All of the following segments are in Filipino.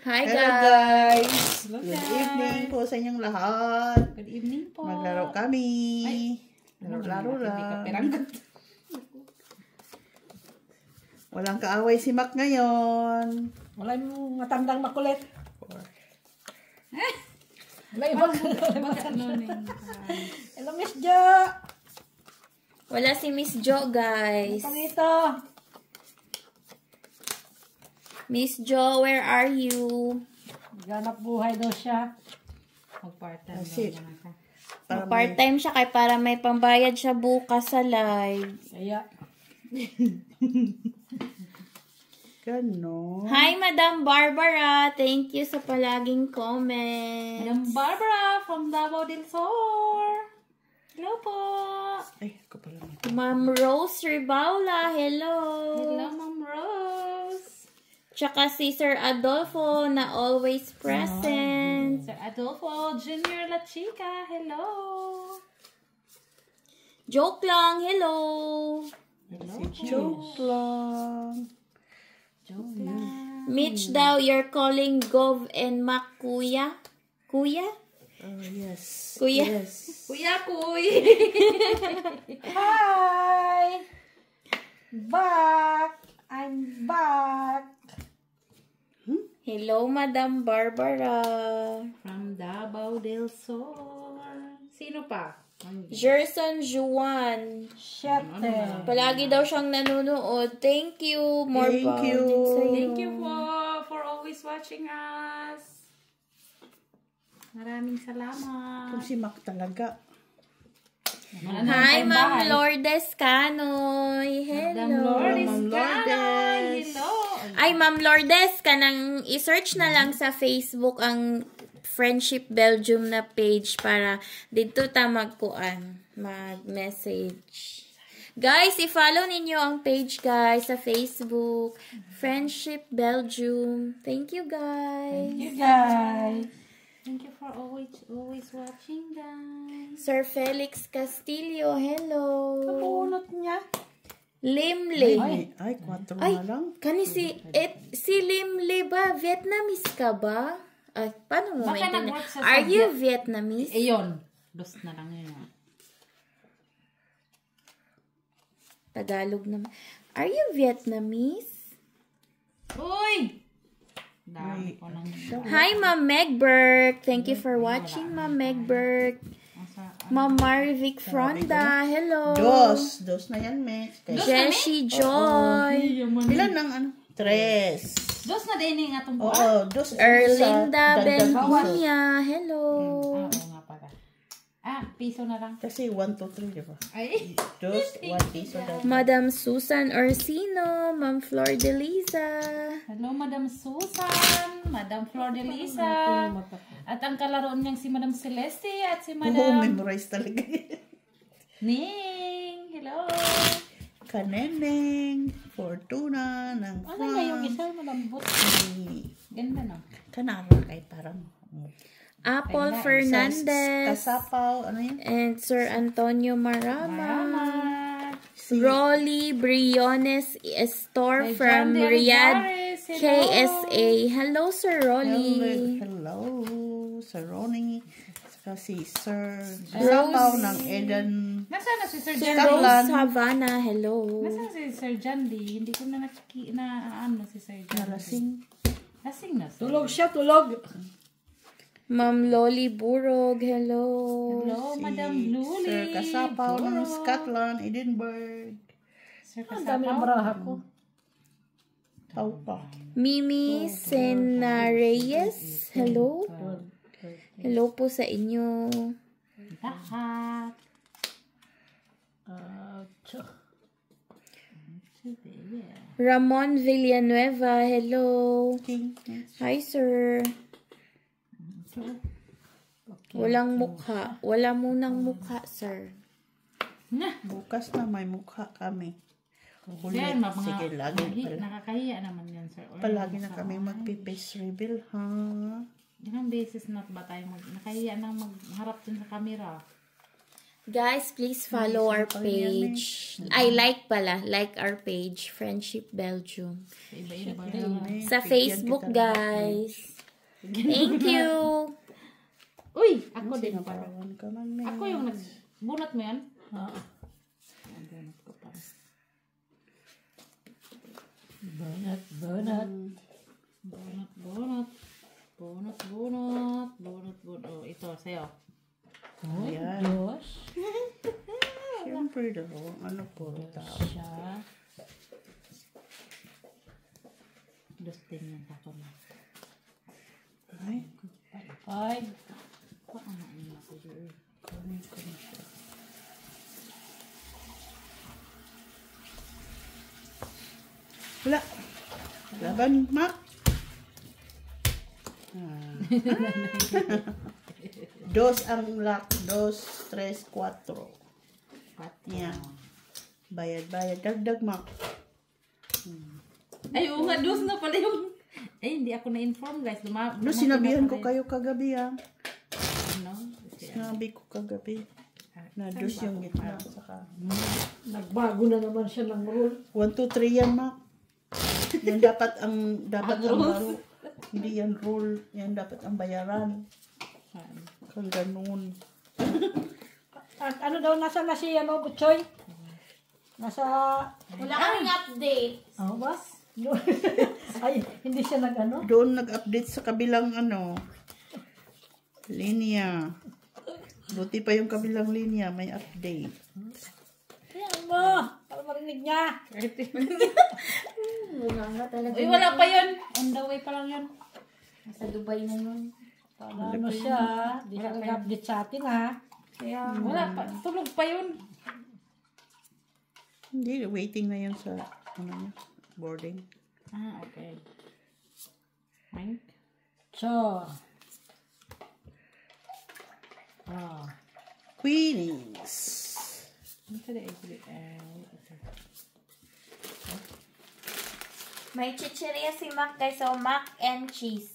Hi Hello guys! Good evening po sa inyong lahat. Good evening po. Maglaro kami. Laro-laro lang. Walang kaaway si Mac ngayon. Wala yung matandang makulit. Wala yung Hello, Miss Jo. Wala si Miss Jo, guys. Ito. Miss Jo, where are you? Ganap buhay daw siya. Mag-part-time Part-time siya kay para may pambayad siya bukas sa live. Kaya. Ganon. Hi, Madam Barbara. Thank you sa palaging comment. Madam Barbara from Davao del Sur. Hello po. Ay, ako pala. Ma'am Rose Ribaula. Hello. Hello, Ma'am Rose. Tsaka si Sir Adolfo na always present. Sir Adolfo Junior La Chica. Hello. Joke lang. Hello. Hello. Joke lang. Joke lang. Mitch daw, you're calling Gov and Mac Kuya? Kuya? Yes. Kuya. Yes. Kuya Kuy. Hi. Back. I'm back. Hello, Madam Barbara. From Davao del Sur. Sino pa? Jerson Juan. Shete. Palagi daw siyang nanonood. Thank you. More Thank power you. din sa'yo. Thank you for always watching us. Maraming salamat. Kung si Mac talaga. Hi, Ma'am Lourdes Canoy. Madam Hello. Lourdes. Ma'am Lourdes. Hello. Ay, Ma'am Lourdes, kanang i-search na lang sa Facebook ang Friendship Belgium na page para dito ta mag-message. Guys, i-follow ninyo ang page, guys, sa Facebook. Friendship Belgium. Thank you, guys. Thank you, guys. Thank you for always watching, guys. Sir Felix Castillo, hello. Kabunot niya. Limli. Ay, 4 Ay, na lang. kani si Limli ba? Vietnamese ka ba? Ay, paano mo Baka maintindihan? nag-work sa Are you subject. Vietnamese? Ayun. Dos na lang yun. Tagalog naman. Are you Vietnamese? Uy! Dami ko nang... Hi, Ma'am Megberg. Thank you for watching, Ma'am Megberg. Ma'am Marivic Fronda. Hello. Dos na yan, Mitch. Jessie Joy. Ilan ng ano? 3. Dos na din nga itong buwan. Oo, dos. Erlinda Sa dagdag Benjunia. Hello. Oo nga pala. Piso na lang. Kasi 1, 2, 3, di ba? Ay! Dos, 1 piso daw. Madam Susan Orsino. Ma'am Flor de Liza. Hello, Madam Susan. Madam Flor de Lisa. At ang kalaroon niyang si Madam Celeste at si Oo, Madam memorize talaga yan. Ning. Hello. Kaneneng, Fortuna, ng Ano na yung isa? Malambot. Ganda no? Kanara kay parang Apple Fernandez. Kasapaw, ano yan? And Sir Antonio Marama. Salamat. Rolly Briones Estor Kay from John De Riyadh, Rizares. Hello. KSA. Hello, Sir Rolly. Hello, Sir Ronnie. Saka si Sir Kasapaw ng Eden. Nasaan na si Sir Sir John? Rose Havana. Hello. Nasaan si Sir John Lee? Hindi ko na ano si Sir John. Nalasing. Lasing na. Sir. Tulog siya, tulog. Ma'am Loli Burog. Hello. Hello, Madam Luli. Sir Kasapaw ng Scotland, Edinburgh. Sir Ang dami ng Kasapaw. baraha ko. Tao pa. Mimi Sena Reyes. Hello. Hello po sa inyo. Lahat. Ramon Villanueva. Hello. King. Hi, sir. Walang mukha. Wala munang mukha, sir. Bukas na may mukha kami. Sir, Ulit. Sige, lagi pala. nakakahiya naman yan, sir. Or Palagi na kami magpipace reveal, ha? Ilang beses na ba tayo nakahiya nang magharap dun sa camera? Guys, please follow our page. I like pala. Like our page, Friendship Belgium. Iba-iba. Sa Facebook, guys. Thank you. Uy, ako din pala. Sinapawan ka man, men. Ako yung nagbunot mo yan? Oo. Bunot ko pa. Bunot. Oh, ito, sa'yo. Ayan. Dos. Siyempre daw, ano po tao. Siya. Dos din yung tapon na. Ay, Five. Paano niya ako doon? kunin ko na siya. Wala. Laban, Mac. Dos ang lock. Dos, tres, cuatro. Yan. Bayad. Dagdag, Mac. Ay, oo nga, dos na pala yung... Ay, hindi ako na-inform, guys. No, sinabihan ko kayo kagabi, ha. Ano? Sinabi ko kagabi. Na dos yung gitna. Saka, Nagbago na naman siya ng rule. 1, 2, 3 yan, Mac. Yan dapat ang laro. Hindi yan rule. Yan dapat ang bayaran. Kang ganun. At ano daw, nasa na si Butchoy? Nasa... Wala kaming update. Oh, boss? Ay, hindi siya nag-ano? Doon nag-update sa kabilang linya. Buti pa yung kabilang linya, may update. Ayan mo, para marinig niya. Wala nga talaga. Uy, wala pa yun. On the way pa lang yun. Nasa Dubai na nun. Para ano siya, di siya nag-update sa atin ha. Kaya, wala pa. Tulog pa yun. Hindi, waiting na yun sa boarding. Ah, okay. Mike? So, Queenies. Ano sa daig? May chichirya si Mac guys. So, mac and cheese.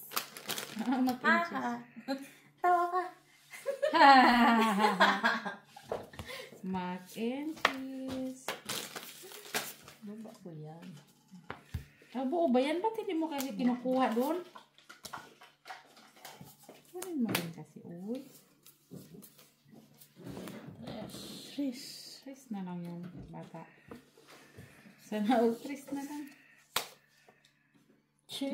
Haha. Tawa ka. Mac and cheese. baba ko yan. Ah, buo ba yan? Ba't hindi mo kasi kinukuha doon? Ano mo rin kasi, uy? Tris. Tris na lang yung bata. Sana all tris na lang. Tapos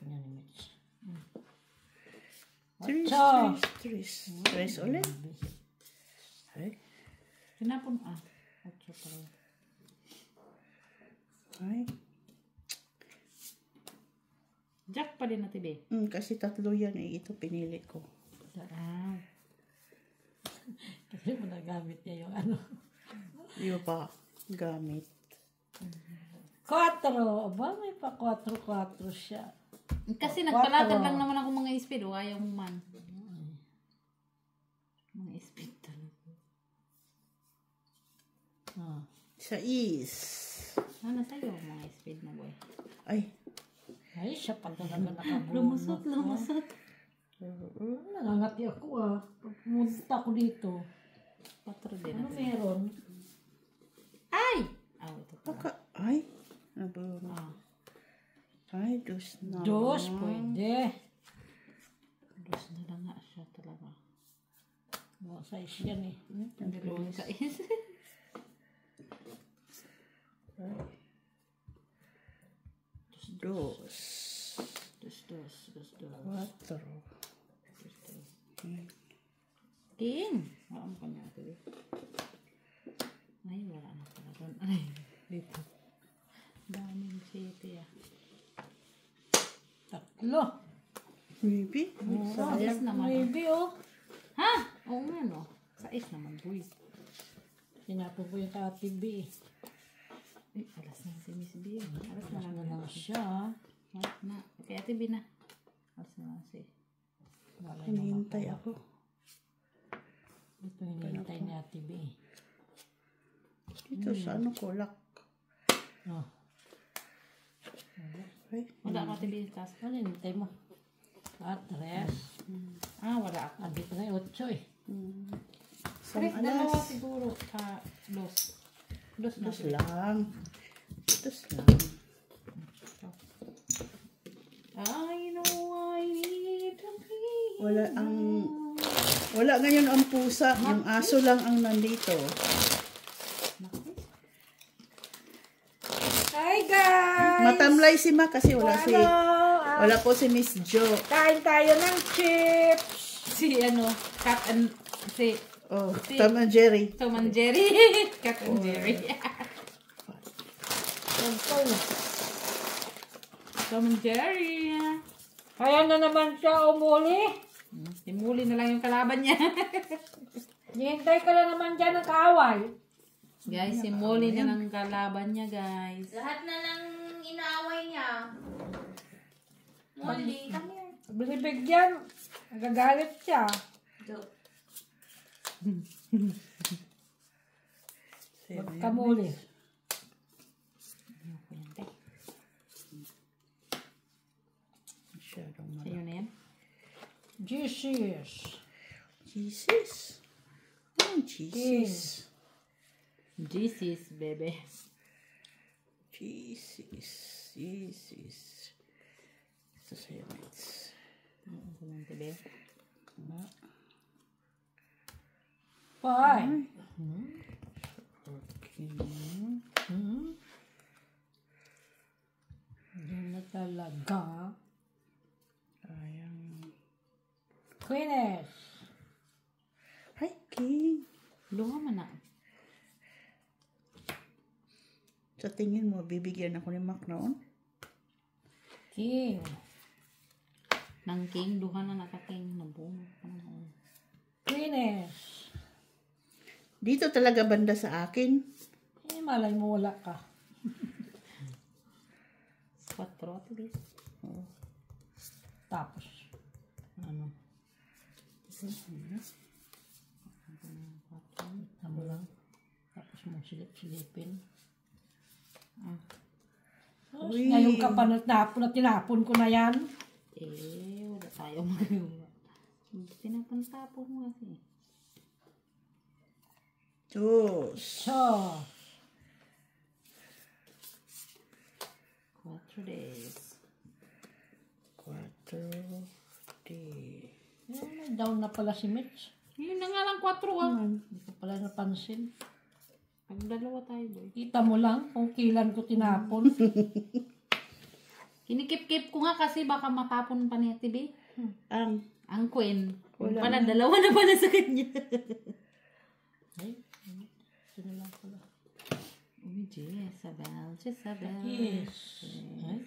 niya ni Mitch. Tris ulit. Ay. Tinapon, okay pala. Ay. Jack pa din natin, be. Kasi tatlo yan ito pinili ko. Ah. Kasi mo nagamit niya yung ano. Iyo pa gamit. 4. Aba, may pa 4 siya. Kasi nagpalagad lang naman ako mga speed. O, ayaw mo man. Mga speed talaga. Sais. Ano sa'yo mga speed na boy? Ay. Ay, siya pa talaga nakabunot. Lumusot. Nangangati ako Pag pumunta ako dito. 4 din. Ano meron? Ay! Ito pa. Ay. Naburo. Ay, dos na. 2, pwede. 2 na lang nga siya talaga. Mga size yan eh. Ang dalawang sais. Dos. Dos. Cuatro. King! Wala mo kanya ito eh. Ay, wala na pala doon. Ay, dito. Daming city 3. Maybe. Sais naman. Maybe Ha? Oo nga no. Sais naman, boy. Sinapon ko yung ka-TV. Ay, alas na si Miss B. Alas na Alas lang. na lang siya. Alas na. Kaya Ate B na. Alas na lang si. Wala Hinihintay ako. Ito hinihintay ni Ate B. Dito sa ko, lock. Okay. Wala ka Ate B sa taas. Ano hinihintay mo? 3. Wala ako. Dito na yung 8 eh. Tres, dalawa siguro. Dos. Dos na. Dos lang. Dos lang. Wala ngayon ang pusa. Yung aso lang ang nandito. Hi guys! Matamlay si Ma kasi wala Ano? wala po si Miss Jo. Kain tayo ng chips. Si Cat and si Oh, Tom and Jerry. Tom and Jerry. Cat and Jerry. Tom and Jerry. Kaya na naman siya umuli. Simuli na lang yung kalaban niya. Hihintay ka na naman dyan ng kaaway. Guys, simuli na lang kalaban niya, guys. Lahat na lang inaaway niya. Molly, come here. Binibigyan. Nagagalit siya. Kamuli. Sa'yo na yan. Jesus. Jesus. Oh, Jesus. Jesus, bebe. Jesus. Jesus. Ito sa'yo, mates. Bebe. Bye. Okay. Yan na talaga. Ayan. Queenies. Hi, King. Luha man na. Sa tingin mo, bibigyan ako ni Mac noon? King. Nang king, duha na naka-king. Nabungo. Queenies. Dito talaga banda sa akin. Malay mo wala ka. 4 at least. Tapos. Ano? Tama lang. Tapos mo silip-silipin. Uy. Ngayon ka pa natapon at tinapon ko na yan. Wala tayo magawa. Tinapon-tapon mo kasi. Dos. So, 4 days. 4 days. may down na pala si Mitch. Yun na nga lang 4 ah. Hindi ko pala napansin. Pag-dalawa tayo, boy. Kita mo lang kung kailan ko tinapon. Kinikip-kip ko nga kasi baka matapon pa niya, tibi. Ang queen. Wala Pala, dalawa na pala sa kanya. Ay, sino lang pala. Uy, Jezabel. Yes. Ay,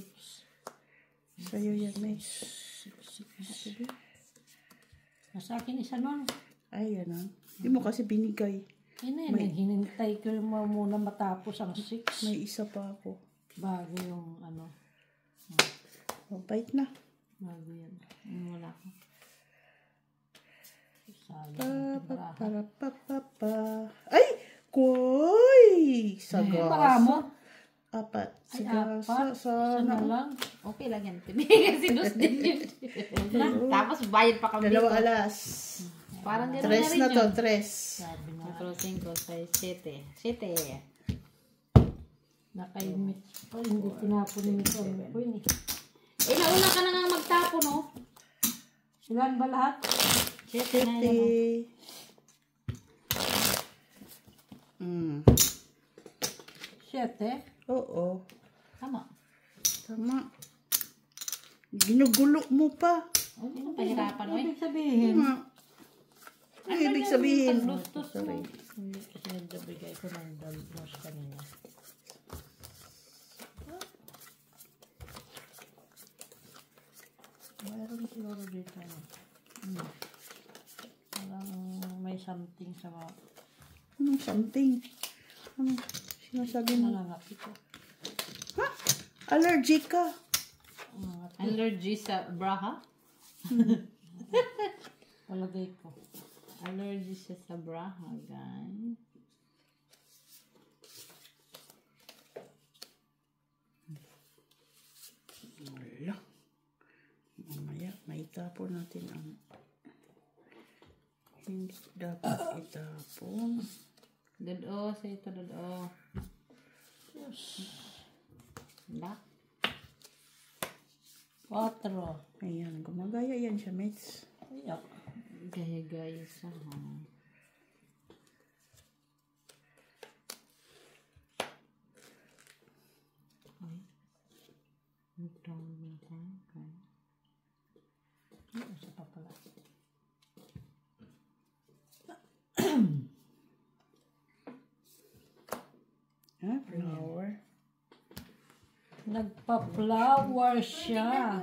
6. Sa'yo yan, Miss. Nasa akin isa nun. Ay, yan ah. Hindi mo kasi binigay. Hinintay ko muna matapos ang 6. May isa pa ako. Bago yung ano. Mabait na. Bago yan. Wala ko. Para. Ay! Koy! Sagasa. Maramo. 4. Ay, Sagasa. 4. Isa Sana. na lang. Okay lang yan, tibi. Kasi dos din yun. Tapos bayad pa kami 2 dito. alas. Parang gano'n 3 na na rin to, yun. 3. Sabi na. 4, 5, 6, 7. Nakaimit. Oh, hindi tinapon ni Mitch. Ko yun eh. Nauna ka na nga magtapo, no? Silan ba lahat? 7 na yan. 7. Oo. Tama. Tama. Ginugulo mo pa. Hindi mo pahirapan, oy. Ibig sabihin. Ay, ibig sabihin. Sorry. Hindi kasi nagdabigay ko ng dalmos kanina. Mayroon siguro dito. Parang may something sa mga Anong something? Ano? Sinasabi mo? nangangapi ko. Ha? Allergic ka. Allergy sa bra, Palagay ko. Allergy siya sa bra, guys. Wala. Mamaya, maitapon natin ang hindi dapat itapon. Dado, sa ito, dado. Lock. 4. Ayan, gumagaya yan siya, mates. Iyak. Gaya-gaya siya, ha? Ay. Ang tawag na ka. Okay. Ano siya pa pala? Flower. Nagpa-flower siya.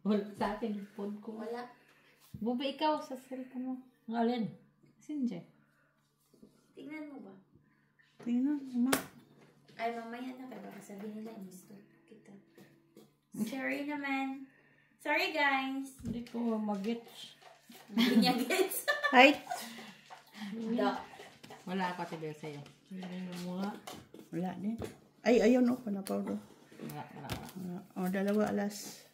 Wala sa akin yung phone ko. Wala. Buba, ikaw sa cellphone mo. Ang alin? Messenger. Tingnan mo ba? Tingnan, ma. Ay, mamaya na kayo. Baka sabihin nila, gusto kita. Sorry naman. Sorry, guys. Hindi ko mag-gets. Hindi niya gets. Height. Da. Wala ako tiba sa'yo. Hindi mo nga. Wala din. Ay, ayun o. Panapaw do. Wala. O, dalawa alas.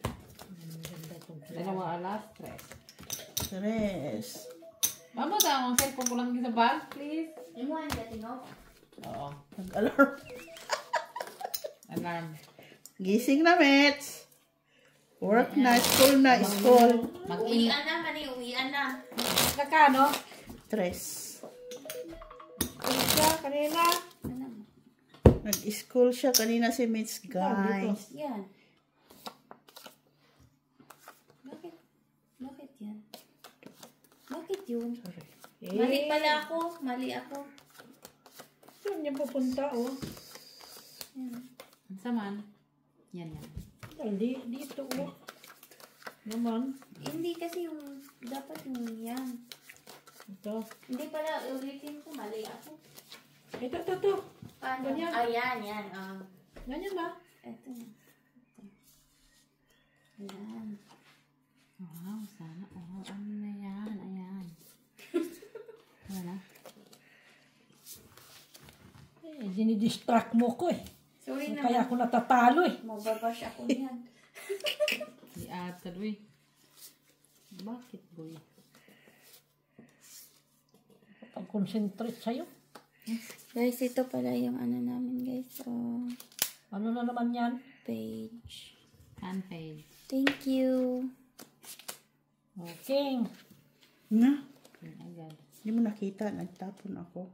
Dalawa alas, 3. Tres. Mama, tama ang cellphone ko lang sa bag, please. Imuhan ka, Tino. Oo. Nag-alarm. Alarm. Gising na, Mets. Work na, school na, school. Uwian na, mani. Uwian na. Kakano? Tres. Siya kanina. Ano? Nag-school siya kanina si Mets, guys. Yan. Bakit? Bakit yan? Bakit yun? Sorry. Mali pala ako. Mali ako. Saan niya pupunta, oh? Yan. Ang saman. Yan. Hindi, dito, oh. Naman. Hindi kasi yung, dapat yung yan. Ito. Hindi pala, ulitin ko, mali ako. Ito. Paano? Ganyan. Ayan, yan. Ganyan ba? Ito na. Ayan. Wow, sana. Oh, ano na yan? Ayan. Wala. Dinidistract mo ko eh. Sorry na. Kaya ako natatalo eh. Mababash ako niyan. Di ata, boy. Bakit, boy? Pag-concentrate sa'yo. Guys, ito pala yung ano namin, guys. Ano na naman yan? Page. Fan page. Thank you. Okay. Na, Agad. hindi mo nakita. Nagtapon ako.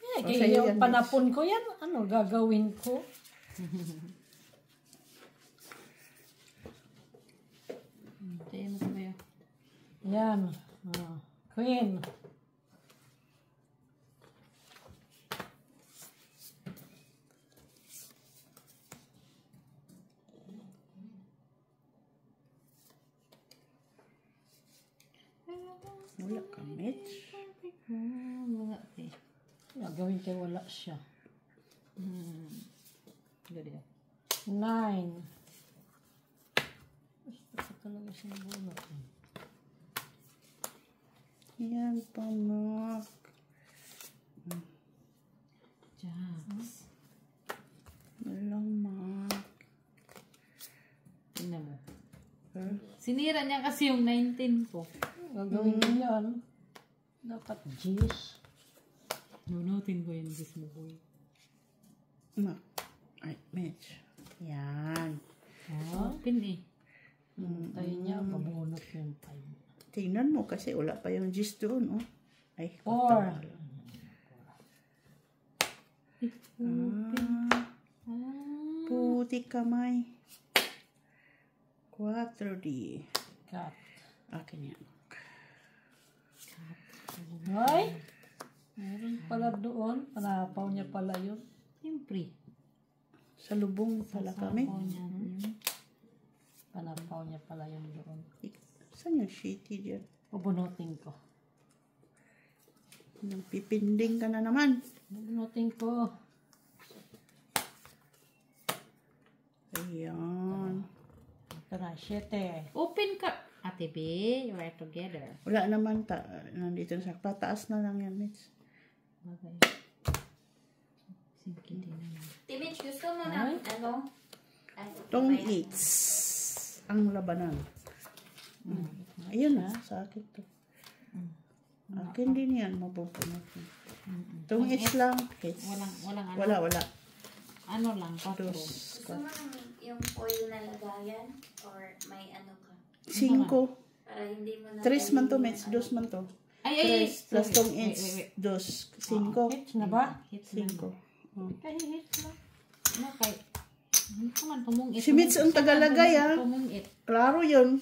Eh, O, kaya sa'yo yung yan, panapon ko yan, ano gagawin ko? Tayo mo ba yun? Yan. Queen. Wala ka, Mets. Wala, eh. Gagawin kay wala siya. Gadi ah. 9. Gusto talaga siyang bunot. Yan pa, Mak. Jacks. Walang Mak. Tingnan mo. Huh? Sinira niya kasi yung 19 ko. Gagawin ko yan. Dapat G's. Nunutin ko yung G's mo, boy. Mak. Ay, Mets. Yan. Open eh. Tayo niya, mabunot yung 5. Tingnan mo kasi wala pa yung gist doon, oh. Ay, 4. Puti kamay. 4D. Cut. Akin yan. Ay! Meron pala doon. Panapaw niya pala yun. Siyempre. Sa lubong pala kami. Panapaw niya pala yun doon. Saan yung shitty dyan? Bubunutin ko. Nagpipinding ka na naman. Bubunutin ko. Ayan. Ito na, 7. Open ka. Ate B, you are together. Wala naman. Nandito na sa pataas na lang yan, Mitch. Bagay. Sige din naman. Timich, gusto mo na, ano? Tong eats. Ang labanan. Ayun na, sa akin to. Akin din yan, mabupunod. Tong eats lang. Hits. Walang ano. Wala. Ano lang, 4. Dos. Gusto mo yung foil na lagayan? Or may ano ka? 5. Para hindi mo na... 3 man to, Mitch. 2 man to. Ay. 3 plus tong Wait, inch. wait. 2. 5. Hits na ba? Hits na. 5. Kaya hits na. Ano kay? Hindi ko man pumungit. Si Mitch ang tagalagay, ah. Pumungit. Klaro yun.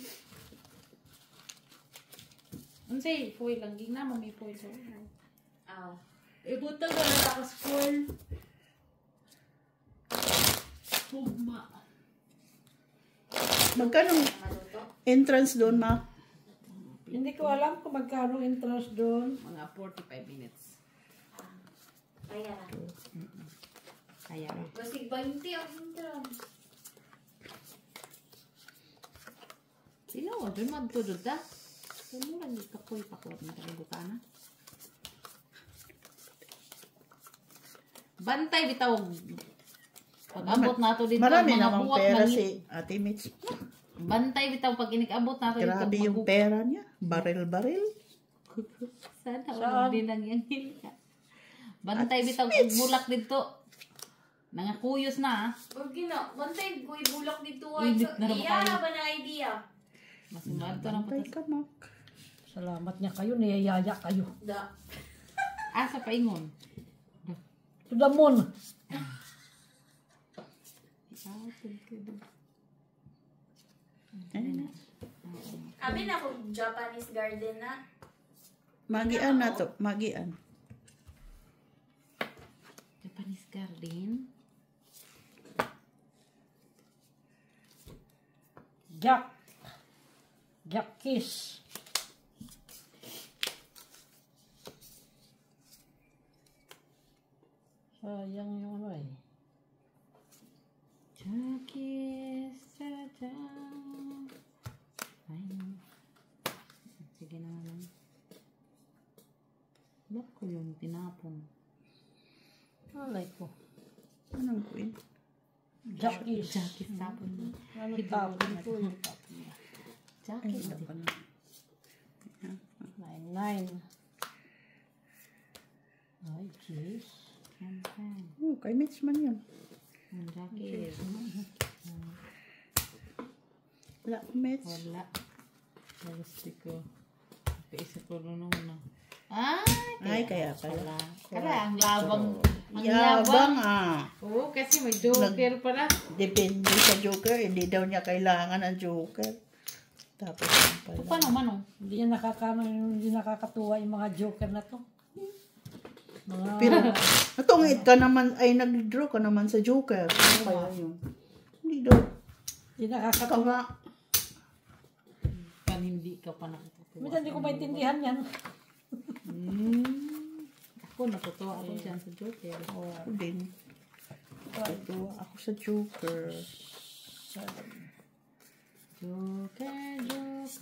Unsay, foil lang. Gina mo may foil. Aw. Ibutang na lang takas foil. Pugma. Magkano Maluto? entrance doon, ma? Hindi ko alam kung magkano interest doon. Mga 45 minutes. Kaya lang. Kaya lang. Basig 20 ang intro. Sino? Doon magtudod ta? Sino lang yung kapoy-pakulat na kalibutana? Bantay bitaw. Pag abot nato dito Marami mga namang buwak pera ng si Ate Mitch. Bantay bitaw pag inig-abot nato dito. Grabe yung pera niya. Baril-baril. Sana Saan? wala din ang yung hilka. Bantay bitaw kung bulak dito. Nangakuyos na. Huwag gina. Bantay, kuy bulak dito. Init na naman Iya kayo. ba na idea? Mas mato na Bantay putas. ka, Mak. Salamat niya kayo, niyayaya kayo. Da. Asa pa ingon. To the moon. Abi na ko Japanese garden na. Magian na to. Magian. Japanese garden. Jack. Jack kiss. Sayang yung ano eh. Chakis, cha-cha. Ay, sige na naman. Ba't ko yung tinapon? Alay ko. Anong queen? Jack kiss. Chakis tapon mo. Ano tapon ko yung tapon niya. Chakis. Ano pa na? 9-9. Ay, kiss. Oh, kay Mitch man yun. Ang Chakis. Wala ko, Mitch. Wala. Gusto ko. Paisip ko rin naman na. Ay, Kaya pala. Kala, ang labang. Ang Yabang ah. Oo, kasi may joker pala. Depende sa Joker. Hindi daw niya kailangan ng Joker. Tapos yung pala. Paano man oh? Hindi nakakatuwa yung mga joker na to. Mga Pero natungit ka naman, ay nag-draw ka naman sa Joker. Ano kaya yun? Hindi daw. hindi Ikaw nakakatuwa. nga. Kan hindi ka pa nakatutuwa. Minsan hindi ko maintindihan yan. Ako natutuwa ako dyan sa joker. Ako din. Natutuwa ako sa Joker. Joker, joker.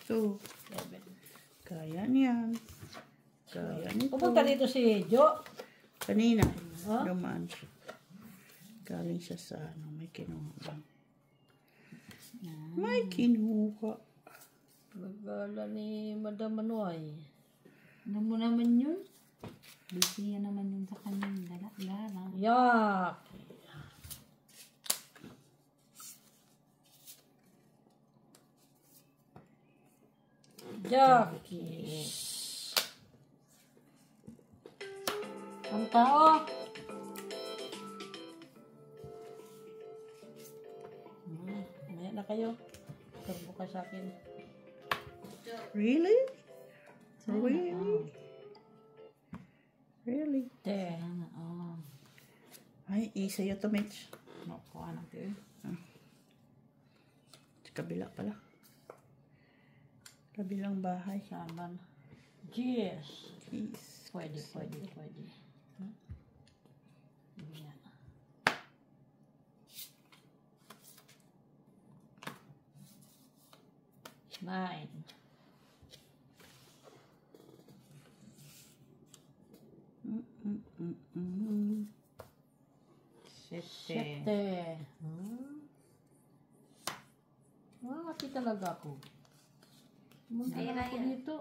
So, kaya niyan. Kaya nito. Pupunta dito si Jo. Kanina, Ha? dumaan siya. Galing siya sa ano, may kinuha lang. May kinuha. Nagala ni Madam Manoy. Ano mo naman yun? Busy yan naman yun sa kanyang dala. Yak. Jackie. Ang tao. Ayan na kayo. Turbo ka sa akin. Really? Really? Really? Te. Sana, oh. Ay, sa'yo to, Mitch. Makuha natin. Sa kabila pala. Kabilang bahay. Saman. Yes. Keys. Pwede. Hmm? Yan. Nine. Sete. Makakati talaga ako. Pumunta Ayun na na ako yan. dito.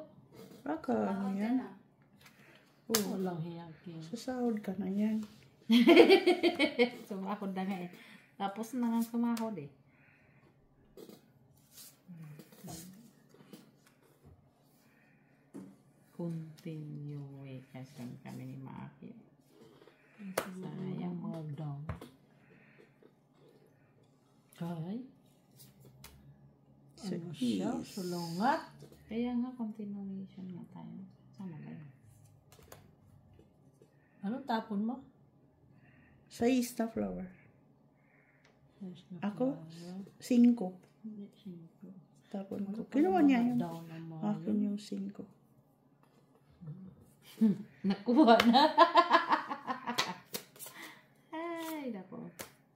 Baka, ano yan? Oh, Walang hiya, King. sasahod ka na yan. Sumahod na nga eh. Tapos na nga sumahod eh. Continue eh. Kasi kami ni Maki. Sayang. Mga down. Kay? So, Ano siya? yes. Sulungat? Kaya nga continuation nga tayo. Sana ba yun? Anong tapon mo? 6 na flower. Yes, na Ako? flower. 5. Hindi, 5. Tapon ko. Kinuha niya yun. Down naman. Akin yung 5. Nakuha na. Ay, dako.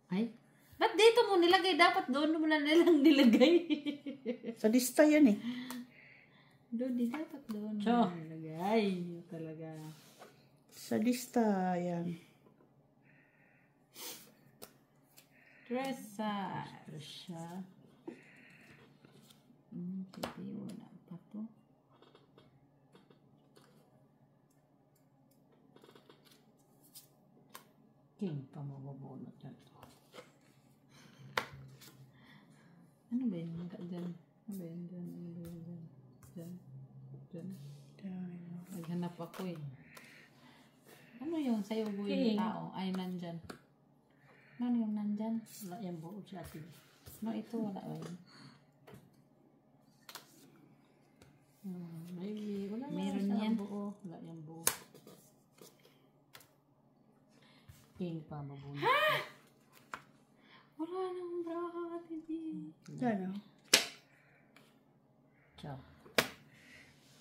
Ay, ba't dito mo nilagay? Dapat doon mo na nilang nilagay. Sa lista yan eh. Doon, di dapat doon mo So. na nilagay. Yun talaga. Sa lista yan. Tressa. Tapos siya. Sige, wala pa to. King pa mababunot yan. Ano ba yun? Diyan. Ano ba yun? Diyan. Ano ba yun? Diyan. Diyan. Diyan. Naghanap ako eh. Ano yung sa'yo buhay King. na tao? Ay, nandyan. Ano yung nandyan? Wala yung buo sa atin. No, ito wala ba yun? Maybe, wala Meron sa yan. buo. Wala yung buo. King pa mabunot. Wala nang bracket, hindi. Yan o. Ciao.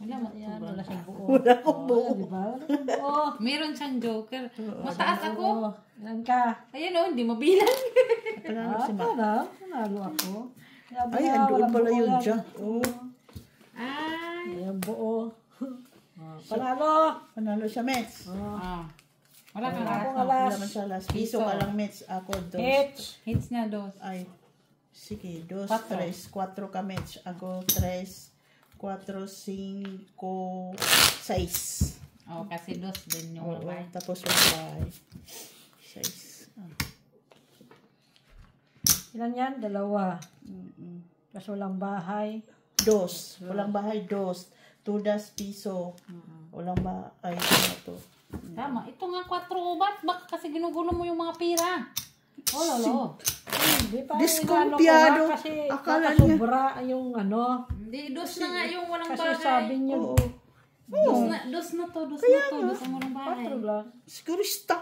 Wala Yan, matubang wala siyang pa. buo. Wala akong buo. Di ba? Wala siyang buo. Meron siyang joker. Mataas ako. Oo. Yan ka. Ayun o, hindi mabilang. Panalo si Ma. Para, nanalo ako. Sabi Ay, nga, andoon walang pala buo yung yan. jack. Oh, Ay. Walang buo. Panalo. panalo siya, Mets. Ah. Wala kang Wala akong alas. alas. Wala man siya last. Piso ka lang, Mets. Ako, 2. Hits. Hits na dos. Ay, sige. 2, Quatro. 3, 4 ka, Mets. Ako, 3, 4, 5, 6. Oh, kasi dos din yung Oo, labay. tapos yung 6. Ilan yan? Dalawa. Mm-mm. Tapos walang bahay. 2. Walang bahay, 2. 2 piso. Walang bahay. Ano to? Tama. Ito nga 4 ubat. Baka kasi ginugulo mo yung mga pira. Oh, lolo. Hindi pa. Diskumpiyado. Inano ko nga Kasi Akala niya. sobra yung ano. Hindi, dos na nga yung walang Kasi bahay. sabi niyo, Oo. Dos na to. Dos ang walang bahay. 4 lang. Sigurista.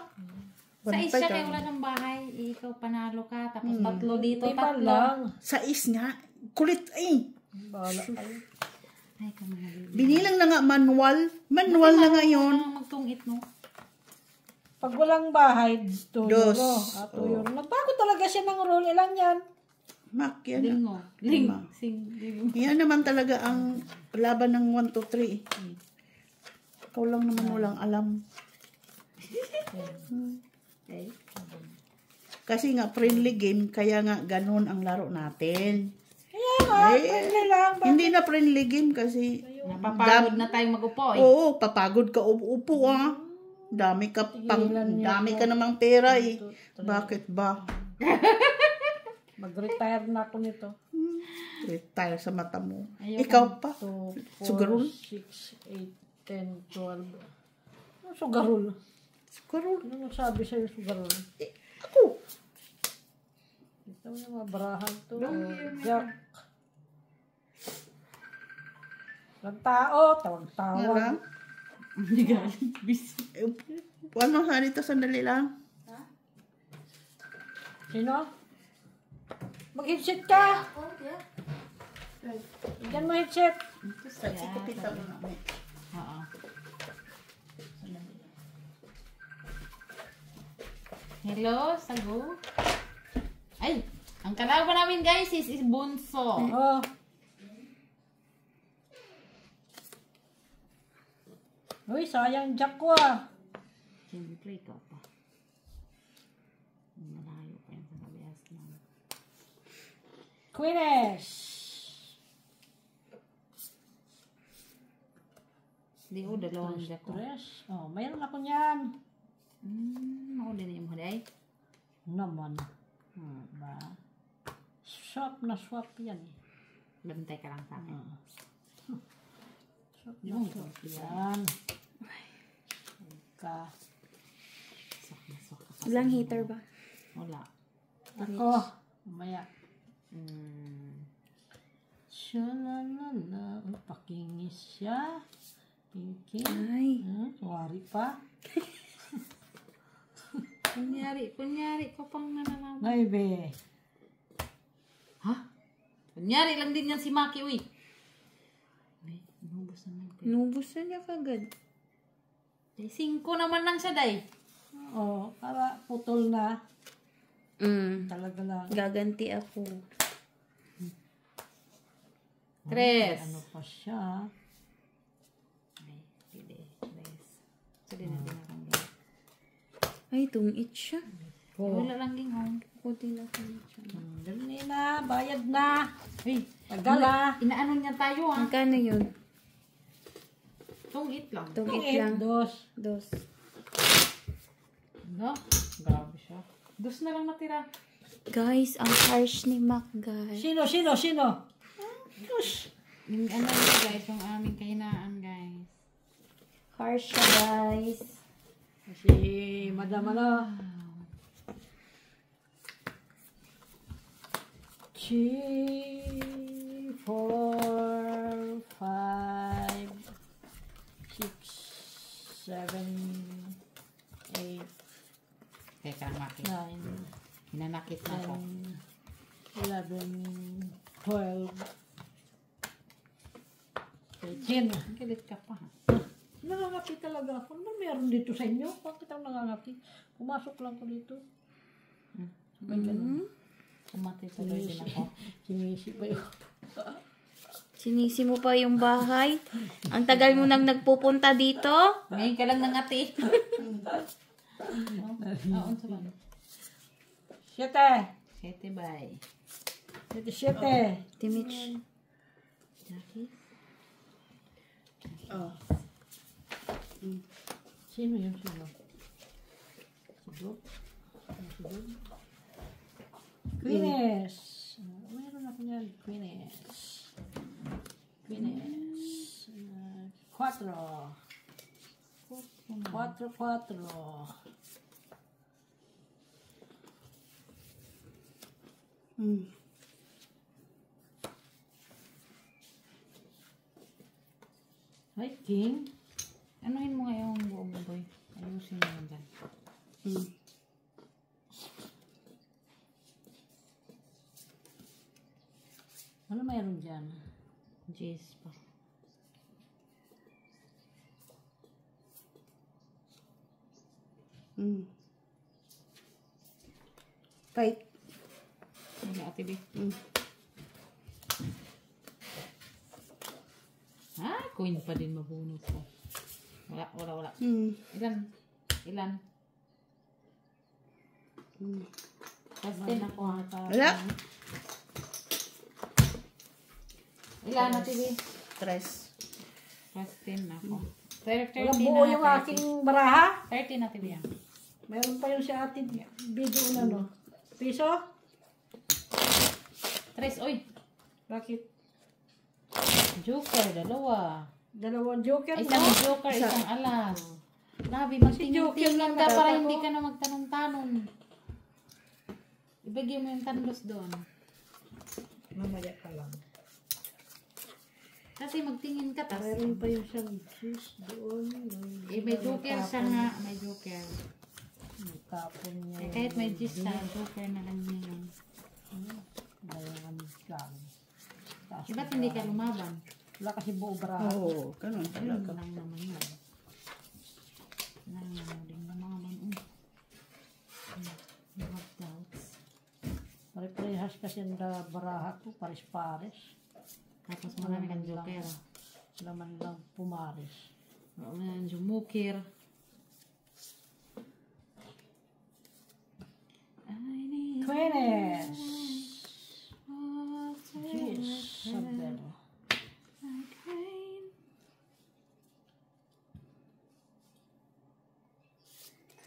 Sa isa kayo wala ng bahay. Ikaw panalo ka. Tapos tatlo dito, 5 tatlo. lang. Sa nga. Kulit ay. Bahala kayo. Ay, kamali. Binilang na nga manual. Manual na nga yun. Magtungit, no? Pag walang bahay, 2 Dos. euro. Yun. Nagbago talaga siya ng rule. Ilan yan? Mak, yan. Lingo. Ling. Lima. Sing. Yan naman talaga ang laban ng 1, 2, 3. Ikaw lang naman walang alam. Okay. Kasi nga friendly game, kaya nga ganun ang laro natin. Kaya nga, friendly lang. Hindi na friendly game kasi Napapagod na tayong mag-upo, eh. oo, papagod ka upo ah. Dami ka dami ka namang pera eh. Bakit ba? Mag-retire na ako nito. Retire sa mata mo. Ayoko. Ikaw pa. 2, 4, Sugarol? 6, 8, 10, 12. Ano sugarol? Siguro. Ano sabi sa'yo sugarol? Ako. Ito yung mga barahan to. Jack. Walang tao. Tawag-tawag. Lang. Hindi galing. Busy. Ano sa dito sandali lang? Sino? Mag-headset ka. Diyan mo headset. Kita mo na. Oo. Hello, Sago. Ay, ang kalaban namin guys is Bunso. Oh. Uy, sayang jack ko ah. Siyempre, ikaw pa. Malayo pa yan sa kabias lang. Queeness. Di o, dalawang dako. Tres. Oh, mayroon ako niyan. Ako din yung day. Naman. Ba? Swap na swap yan. Bantay ka lang sa akin. Swap na swap yan. Ka. Walang heater ba? Wala. Ako. Mamaya. Shalalala. Pakingis siya. Pinky. Ay. Wari pa. Kunyari ko pang nananaman. Ay, be. Ha? Kunyari lang din yan si Maki, uy. Inubusan na yung Nubusan niya kagad. 5 naman lang siya, day. Oh, para putol na. Talaga lang. Gaganti ako. 3. Ano pa siya? Ay, hindi. 3. So, din natin akong gawin. Ay, tungit siya. Wala lang gingong. Kunti na tungit siya. Dali na, bayad na. Uy, Tagal na. inaano niya tayo, ha? Magkano yun? Tungit lang. Tungit lang. Dos. Dos. No? Grabe siya. 2 na lang natira. Guys, ang harsh ni Mac, guys. Sino? Yung ano niya, guys, yung aming kahinaan, guys. Harsh siya, guys. Si Madam ano? Three, 4, 5, 6, 7, 8, Teka lang, Maki. 9, Hinanakit na ako. 11, 12, 13. Ang galit ka pa, ha? Nangangati talaga ako. Ano meron dito sa inyo? Bakit ako nangangati? Pumasok lang ko dito. Sabay ganun. Kumati tuloy din ako. Sinisip pa yun. Sinisi mo pa yung bahay. Ang tagal mo nang nagpupunta dito. Ngayon ka lang nangati. Unsa ba? 7. 7 bay. 7. Timich. Jackie? Oh. Sino yun? Sino? Sudok? Sudok? Queeness. Mayroon ako niyan. Queeness. 4. 4. Hi, King. Anuhin mo ngayon ang buong boy. Ayusin mo yan dyan. Ano mayroon dyan? Jeez pa. Fight. Wala, Ate B. Coin pa din mabunot ko. Wala. Ilan? Kasi ako ata. Wala. Ilan, Ate B? 3. Kasi ako. 13 Walang buo yung na. aking baraha. 13 Ate B yan. Meron pa yung sa atin video na no. Piso? 3, oy. Bakit? Joker, 2. Dalawang joker Ay, mo? isang joker, isang alas. Nabi, magtingin-tingin ka para hindi ka na magtanong-tanong. Ibigay mo yung tandos doon. Mamaya ka lang. Kasi magtingin ka, tas Meron pa yung siyang cheese doon. may joker siya nga. May joker. Tapon niya. Eh, kahit may cheese na, joker na lang niya yun. Dalawang lang. Eh, ba't hindi ka lumaban? Wala kasi buo baraha. Oo, ganun Ayun talaga. lang naman yun. Nangangaling naman. You have doubts. Pare-parehas kasi ang baraha ko. Pares-pares. Tapos marami kang joker. Laman lang pumares. Wala yung jumukir. Queeness. Cheese. Sabel.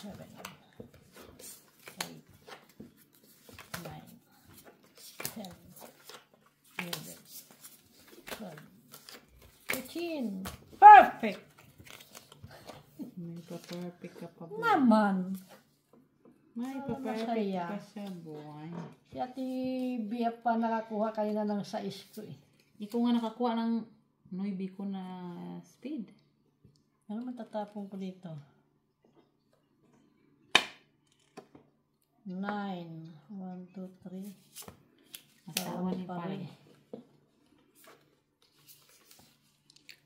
7, 8, 9, 10, 11, 12, 13. Perfect! May pa-perfect ka pa ba? Naman! May Ano pa-perfect masaya? ka sa buhay. Si Ate Bia pa nakakuha kanina ng 6 ko eh. Ikaw nga nakakuha ng 9 ko na speed. Ano matatapon ko dito? 9. 1, 2, 3. Asawa ni Pare.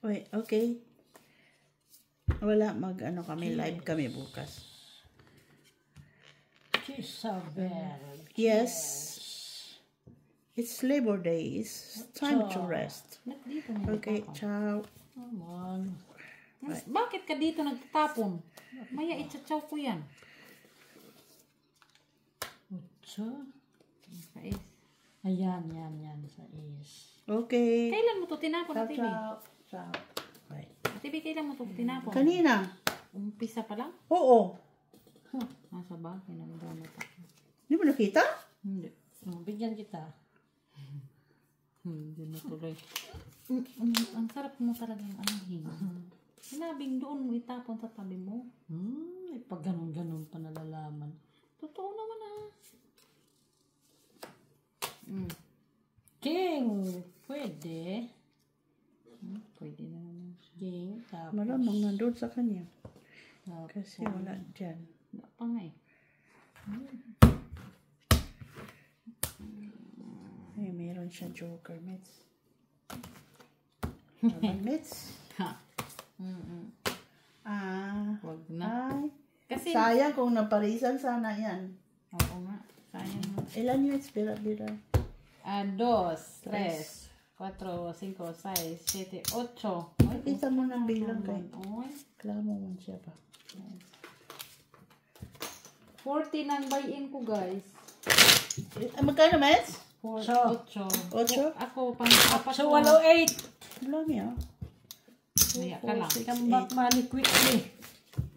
Wait, okay. Wala, kami, live kami bukas. Isabel. Yes. It's Labor Day. It's time to rest. Ba't dito may Okay, nagtapon? ciao. Come on. Bakit ka dito nagtatapon? Maya, itsachaw ko yan. 8. Kais. Ayan, yan. 6. Okay. Kailan mo to tinapon, Ciao, Ate B? ciao. Ciao. Bye. Ate B, kailan mo to tinapon? Kanina? Umpisa pa lang? Oo. Nasa bagay, nagdamot ako. Hindi mo nakita? Hindi. Bigyan kita. Hindi na tuloy. Ang sarap mo talagang anahin. Sinabing doon mo itapon sa tabi mo. Pag ganun-ganun pa nalalaman. Totoo naman King! Pwede. Pwede na naman. King. Tapos. Malamang nandun sa kanya. Tapos. Kasi wala dyan. Wala pa nga eh. Ay, meron siya joker, Mets. Naman, Mets. Ha. Wag na. Ay. Kasi, Sayang kung naparisan sana yan. oo nga. Sayang mo. Ilan Mets? Bira-bira. 2, 3, 4, 5, 6, 7, 8. Isa mo ng bilang kay. Oy. Klamo mo siya pa. 40 nang buy-in ko, guys. Magkano, Mets? 8. 8? Ako, pang-apat So, 108. Alam niya. Naya ka lang. Come back money quickly.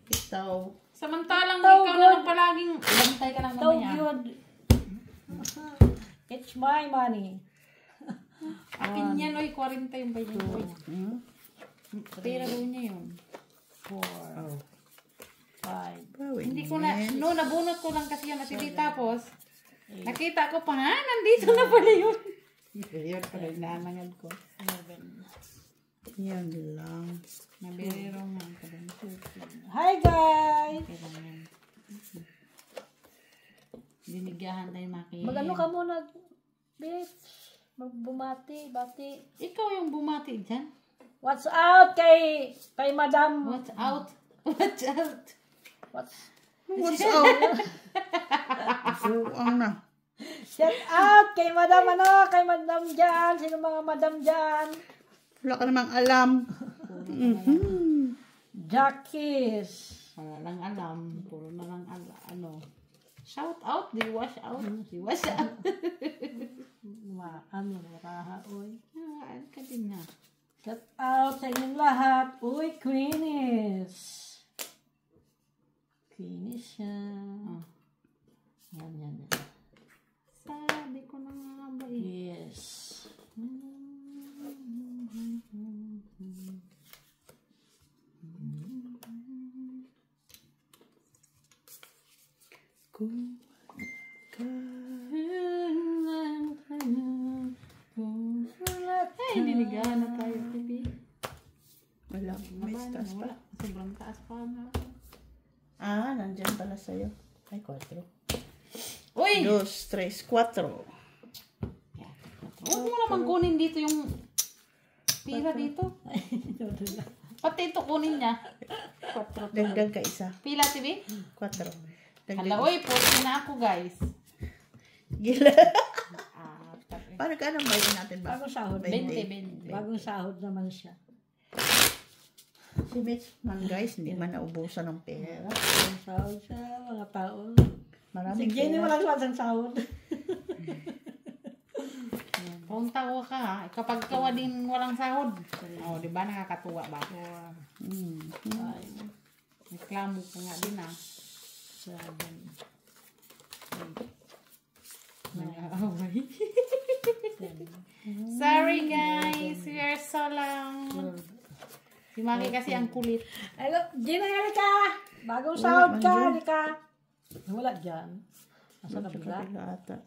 Itaw. Samantalang So ikaw good. na lang palaging bantay ka lang So mamaya. good. It's my money. Akin yan, oy, 40 yung buy-in ko. Pera daw niya yun. 4, 5. Hindi ko na, no, nabunot ko lang kasi yun. At hindi tapos, nakita ko pa, nandito na pala yun. Yun pala, inaanangan ko. 11. Yan lang. Nabiriro nga. Hi guys! Binigyahan tayo makin. Mag-ano ka muna, bitch? Magbumati, bati. Ikaw yung bumati dyan. What's out kay Madam? Watch out. Watch out. What's out? Suang na. Shout out kay Madam kay Madam dyan. Sino mga Madam dyan? Wala ka namang alam. Jackies. Wala lang alam. Puro na lang ano. Shout out. Di wash out. Di wash out. Maraha, oy. Ano ka din na. Shout out sa inyong lahat. Uy, Queenies. Queenies siya. Yan. Sabi ko na nga ba eh. Yes. Ay, dinigahan na tayo, baby. Wala. May taas pa. Sobrang taas pa nga. Nandyan pala sa'yo. Ay, 4. Uy! 2, 3, 4. Huwag mo naman kunin dito yung pila dito. Pati ito kunin niya. 4. Dagdag ka isa. Pila, TV? 4. Hala, uy, 40 na ako, guys. Gila. Paano ka nang bayan natin ba? Bagong sahod. 20. Bagong sahod naman siya. Si Mitch man guys, hindi man naubusan ng pera. Bagong sahod siya, mga tao. Maraming Sige, hindi pera. walang swat ang sahod. Kung tawa ka, ha? Kapag kawa din walang sahod. O, di ba nakakatuwa ba? Ay, Reklamo ko nga din, ha? 7. Nag-aaway. Sorry, guys. We are so long. Si Mami kasi ang kulit. Ay, Gina, halika! Bagong sahod ka, halika! Wala dyan. Nasa Sa kabila. kabila ata.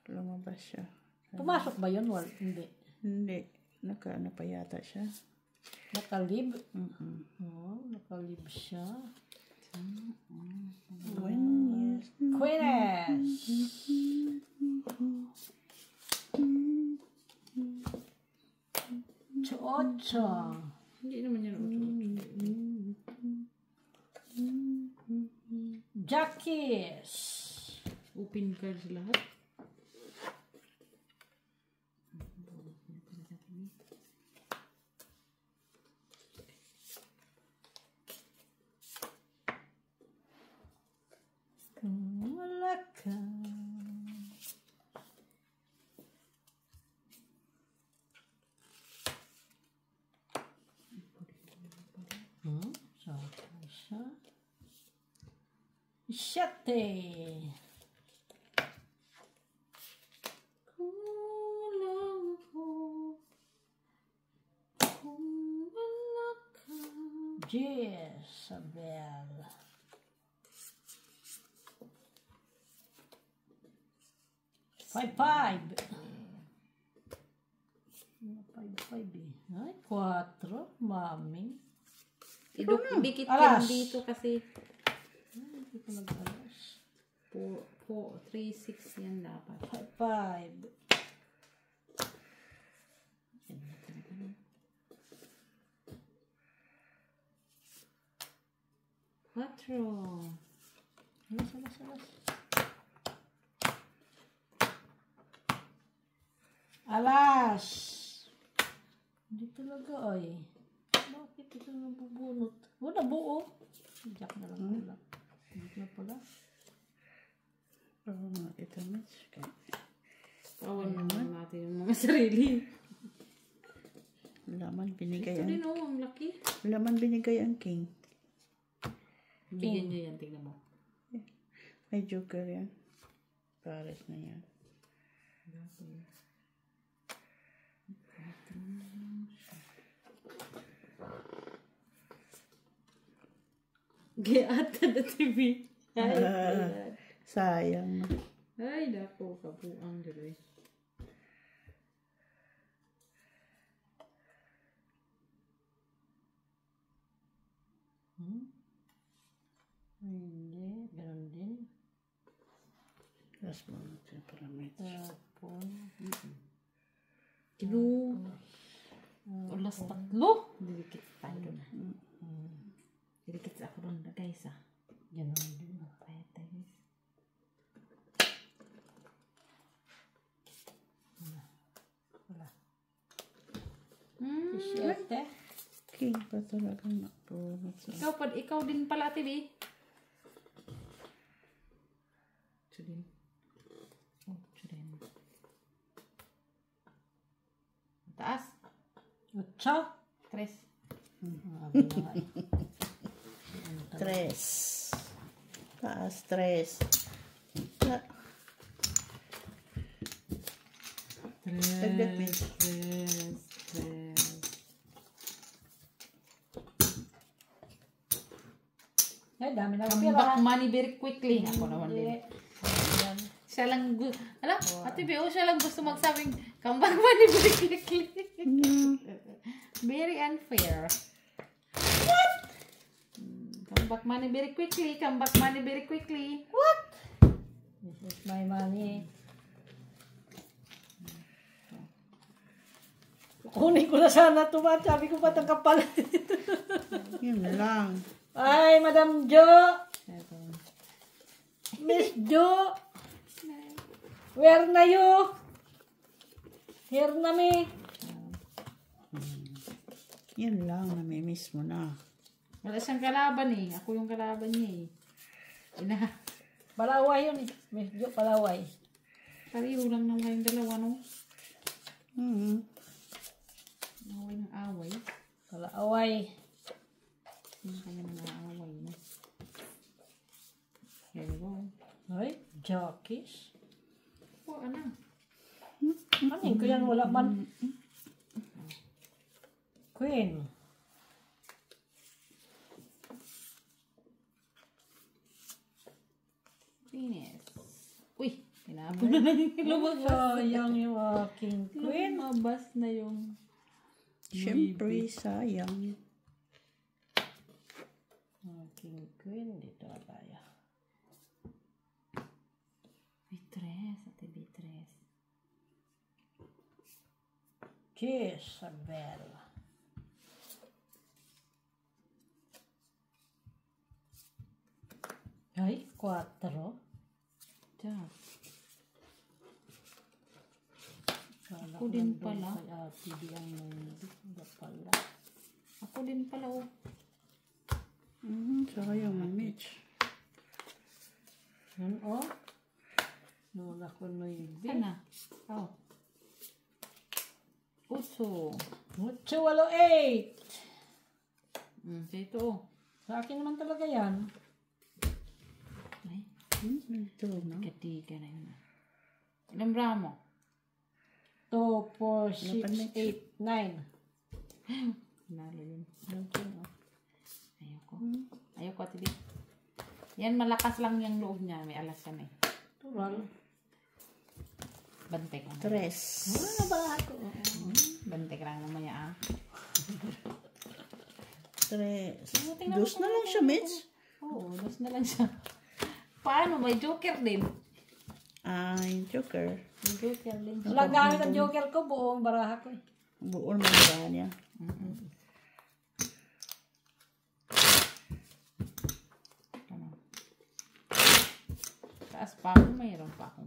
Lumabas siya. Pumasok ba yun? Hindi. Hindi. Naka-ano pa yata siya. Nakalib? Oo, nakalib siya. Queeness! 8. Hindi naman yan. Jackies! Open cards lahat. Wala ka. Siya. Siyete. Kulang ko kung wala ka. Jezabel. Five. Five, Ay, 4. Mami. Dikit Alas. yan dito kasi. Hindi ko nag-alas. 3, 6 yan dapat. 5. 4. Alas. Alas. Hindi talaga ay. Bakit ito nabubunot? Wala buo. Jack na lang pala. Hindi na pala. Oo nga, ito Mitch. Tawan naman natin yung mga sarili. Laman binigay Ito ang... din ang laki. Laman binigay ang king. Bigyan niyo yan, tingnan mo. May joker yan. Pares na yan. Giata na TV. Sayang. Ay, dako, kabuang dito. Hindi. Ganon din. Last mo natin para Mitch. Tapon. Kilo. Ulas 3. Didikit tayo na. Didikit ako doon na guys ah. Ganon din. Pwede guys. Wala. 7. King pa talaga napulot sa... Ikaw din pala, TV. Ito din. Oh, ito din. Taas. 8. 3. Tres. Taas, tres. Dagdag Mitch. 3. Ay, dami na Come back money very quickly. Ako naman din. Yan. Siya lang, alam, Ate Beo, siya lang gusto magsabing, come back money very quickly. Very unfair. What? Come back money very quickly. Come back money very quickly. What? This is my money. Kunin ko na sana ito, ba? Sabi ko ba't ang kapal? Yun lang. Ay, Madam Jo! Miss Jo! Where na you? Here na me. Yun lang, namimiss mo na. Wala siyang kalaban eh. Ako yung kalaban niya eh. Ina. Palaway yun eh. Miss Jo, palaway. Pariho lang ng kayong dalawa, no? Away ng away. Palaway. Yung kanya ng away, no? Here we go. Ay, jockeys. Oh, ano? Anin ko yan, wala man. Queen. Venus. Uy, tinapon na lang yung lumabas. Sayang yung aking queen. Lumabas na yung... Siyempre, sayang. Aking queen, dito na tayo. B3, ate B3. Jezabel. Ay, 4. Jack. Kala Ako ko din nandun pala. kay Ate Di ang hindi pala. Ako din pala, oh. Sayang na Mitch. Yan, oh. Nula ko na yung Sana. Oh. Utso. 8. So ito, oh. Sa akin naman talaga yan. Ay, Ito na. katiga na yun. Ilang bramo? 2, 4, 6, 8, 9. Nalo yun. Ayoko. Ayoko, ate Di. Yan, malakas lang yung loob niya. May alas yan eh. Tural. Bantay ka. Tres. Wala na ba ako? Bantay ka lang mamaya, ah. Tres. Tingnan mo Dos na lang siya, Mitch. Oo, dos na lang siya. Paano? May joker din. Ay, joker. May joker din. Wala gamit ang joker ko, buong baraha ko. Buol mo ba niya? Ano? Taas pa ako, mayroon pa ako.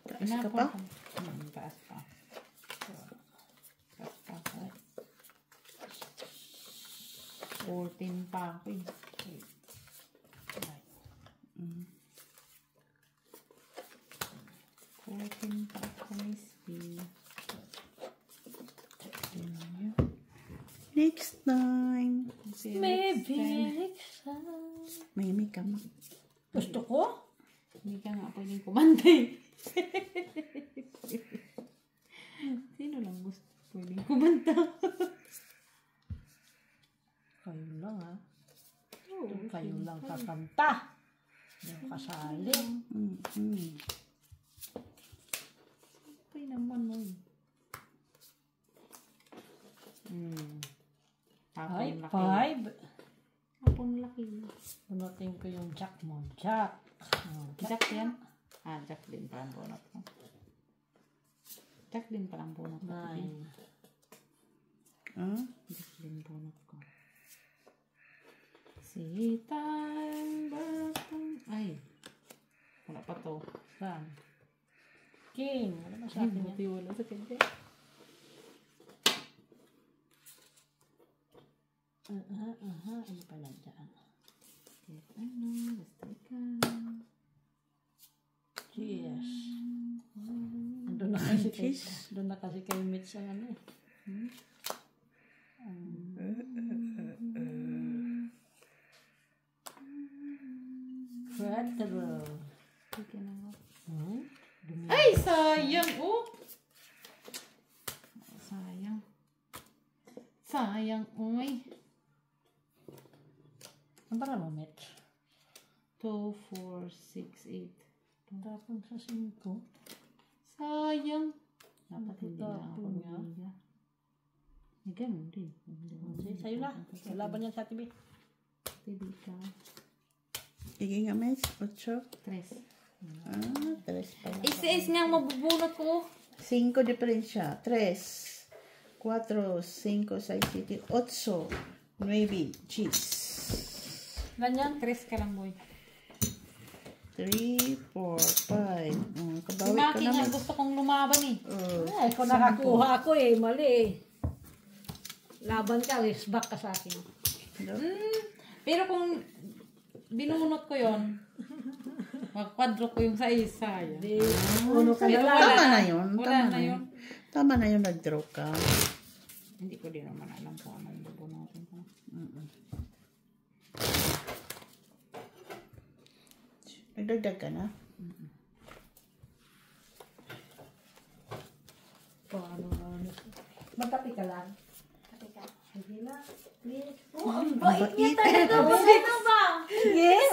Taas ka pa? Taas pa. Taas pa ako. 14 pa ako eh. 14 pa ako, Miss B. Next time. Maybe next time. May ka mo. Gusto ko? Hindi ka nga pwedeng kumantay. Sino lang gusto pwedeng kumanta? Kayo lang ha. Kayo lang kakanta. Yung kasali. Pwede naman nun. Ay, Hapon laki. 5. Hapon laki. Punutin ko yung jack mo. Jack. Jack yan? Ah, Jack din palang bunot ko. Jack din palang bunot ko. 9. Jack din bunot ko. Sitang batang... Ay. Wala pa to. Saan? King. Wala ba sa Ay, akin yan? buti wala sa kanya. Ano pala dyan? Ano, basta ikaw. Cheers. Doon na kasi kay, doon na kasi kay Mitch ang ano eh. Quattro. Sige na nga. Dumi. Ay, sayang! Oh! Sayang. Sayang, uy. Ano ba naman, Mitch? 2, 4, 6, 8. Tapon sa 5. Sayang. Dapat hindi na ako Tapon nga. humiga. May ganun din. Sige, sa'yo na. Laban yan sa TV. Hindi ka. Sige nga, Miss. 8. 3. 3 pala. Is nga mabubunot ko. 5 diferensya. 3, 4, 5, 6, 7, 8, 9, 10. Ganyan. 3 ka lang, boy. 3, 4, 5. Si Kabawi ka Maki nga naman. gusto kong lumaban eh. Ay, kung nakakuha ako eh, mali eh. Laban ka, race back ka sa akin. Pero kung binunot ko yon, magkwadro ko yung sa isa. Yan. Di, uno ka na Pero lang. Tama na yun. Wala na yun. Tama na yun, nag-draw ka. Hindi ko din naman alam kung anong bubunutin ko. Nagdagdag ka na? Paano ano? Magkapi ka lang. Sige lang. Please. Bait niya talaga. Yes.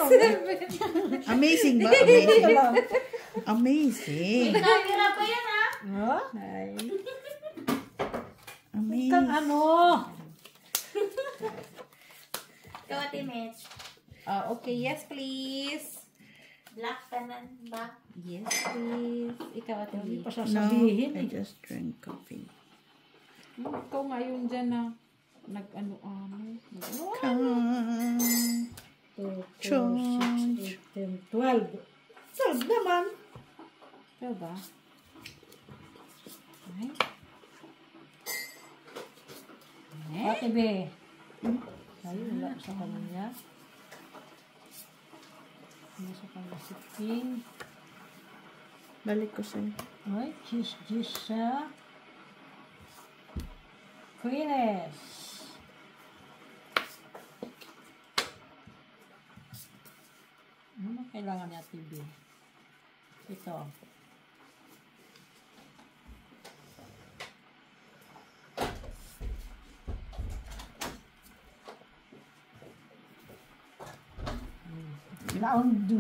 Amazing ba? Sige Amazing. lang. Amazing. Camera pa yan, ha? Ha? Amazing. Kang ano? Ikaw, Ate Mitch. Okay, yes please. Black ka na ba? Yes please. Ikaw at Hindi hindi. pa No, sasabihin I eh. just drink coffee. Ikaw nga yun dyan na nag-ano-ano. 2, 4, 6, 8, 10, 12. 12 naman. Ikaw ba? Ay. Ate B. Ay, wala sa kanya. Ano sa kanya si King. Balik ko sa'yo. Ay, cheese sa Queeness. Ano kailangan niya TV? Ito.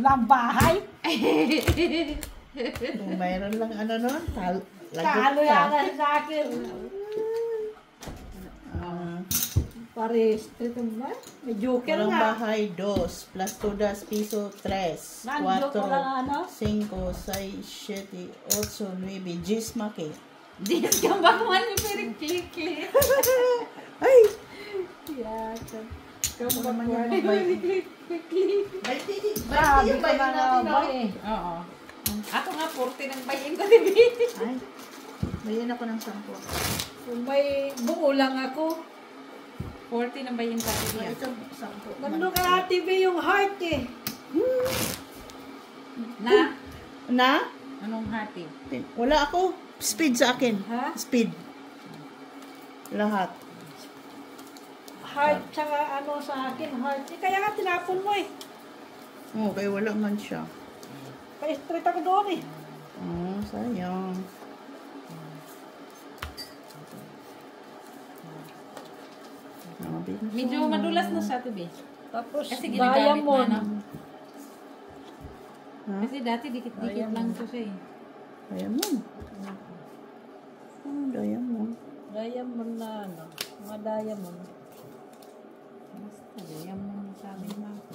Lang bahay. Kung mayroon lang ano nun, lagot Talo ka. yan sa akin. Pares, ito ba? May joker Walang nga. bahay, 2. Plus todas, piso, 3. Nandiyo ko 4. lang ano? 5, 6, 7, 8, 9, 10 maki. Diyos ka ba man ni Perik Klikli? Ay! Yeah, Wala man yung mabay. grabe ka na bay. Oo. Ako nga 40 ng bayin ko, dibi. Ay, bayan ako ng 10. Kung may buo lang ako. 40 ng bayin sa Ay, akin. ito, 10. Nandun ka na TV yung heart eh. Na? Na? Anong hati? Wala ako. Speed sa akin. Ha? Speed. Lahat. Heart tsaka ano sa akin, heart. Eh, kaya nga tinapon mo eh. Oh, kaya wala man siya. Kaya straight ako doon eh. Oh, sayang. Medyo madulas na siya, tibi. Tapos Kasi ginagamit diamond. na, no? Kasi dati dikit-dikit lang to siya eh. Diamond. Oh, diamond. Diamond na ano. Mga diamond. Basta, yan mo sa amin mga ko.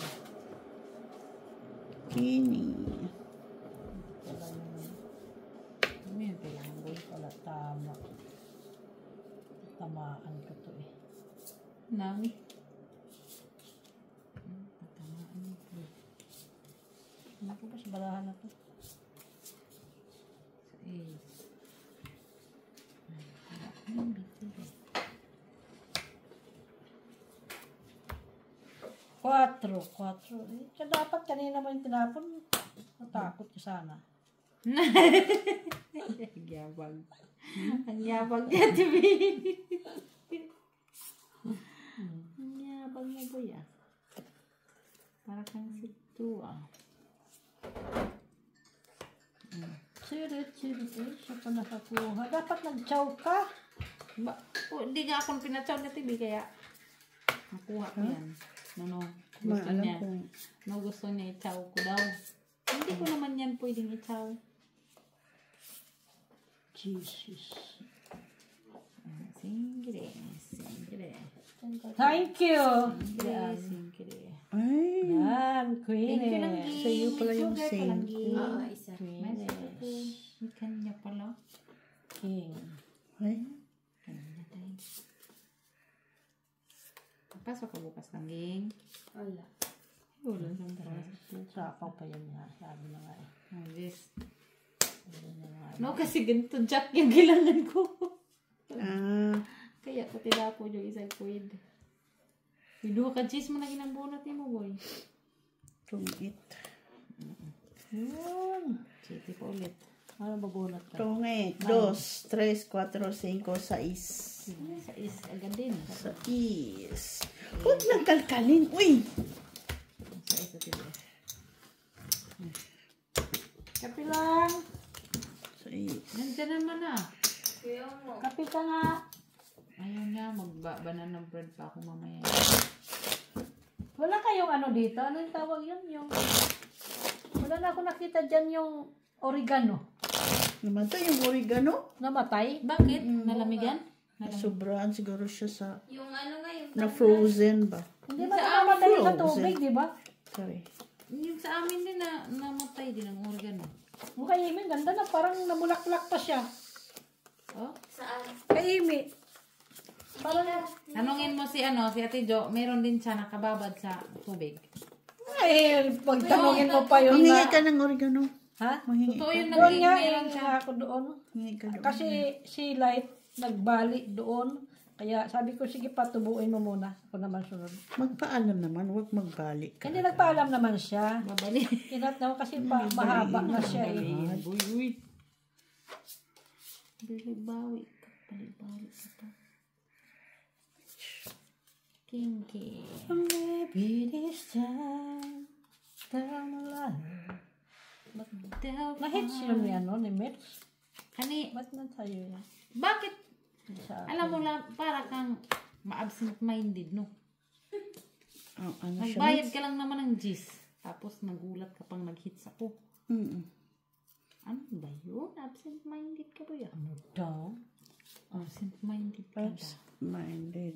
Kini. Wala naman. Ano yun, kailangan ko. Wala tama. Tamaan ko to eh. Nang? Ano ko ba sa balahan na to? Eh. Quatro. Eh, siya dapat kanina mo yung tinapon. Natakot ka sana. Ang yabag. Ang yabag niya, tibi. Ang yabag niya, boy, ah. Para kang si Tua. Sirit. Eh, siya pa nakakuha. Dapat nag-chow ka. Hindi nga ako pinatsaw na tibi, kaya nakuha ko yan. No, gusto Alam niya. ko. No, gusto niya i-chow ko daw. Hindi ko naman yan pwedeng i-chow. Jesus. Singre. Thank you. Singre. Ay. Yan, Queen. Thank you lang, Sa iyo pala yung Sugar same. Oo, isa. May kanya pala. King. Ay. Kanya tayo. Pasok ka bukas ng ging. Wala. Wala lang pasok. Sapaw pa yan nga. Sabi na nga eh. Oh, yes. Sabi na nga. No, kasi ganito jack yung kailangan ko. Ah. Kaya ko tinapo yung isang quid. Duha ka cheese mo na ginambunat mo, boy. Tungit. Yun. Chiti pa ulit. Ano babunot ka? Tungit. 2, 3, 4, 5, 6. Sa is agad din. 6. Huwag lang kalkalin. Uy! Sa is at tibi. Kapi lang. 6. Nandiyan naman ah. Kapi ka nga. Ayaw niya, banana bread pa ako mamaya. Wala kayong ano dito? Ano yung tawag yun? Wala na ako nakita dyan yung oregano. Namatay yung oregano. Namatay? Bakit? Nalamigan? Sobraan siguro siya sa Yung ano nga yung na-frozen ba? Hindi ba namatay sa frozen. tubig, di ba? Sorry. Yung sa amin din na namatay din ang organo. Mukha Amy, ganda na. Parang namulaklak pa siya. Oh? saan? Kay Amy. Parang, Tanungin mo si si Ate Jo, meron din siya nakababad sa tubig. ay, pagtanungin mo pa yun Manghingi na. ka ng oregano. Ha? Manghingi Totoo ka. yung Doon nga, meron siya. ako doon. Manghingi ka doon. Kasi si Light nagbalik doon. Kaya sabi ko, sige pa, tubuin mo muna. Ako naman sunod. Magpaalam naman, huwag magbalik ka. Hindi nagpaalam naman siya. Babali. Tinatnaw kasi mahaba na siya eh. Uy, uy. Balibawi ka. Balibawi ka pa. Kinky. Maybe this time, na-hits yun ni ano, ni Mitch. Kani, Ba't na sa'yo yan? bakit? Sa Alam mo lang, para kang ma-absent-minded, no? Oh, ano siya? Nagbayad ka lang naman ng gis. Tapos nagulat ka pang nag-hits ako. Mm-mm. Ano ba yun? Absent-minded ka ba yan? Ano daw? Absent-minded ka ba? Minded.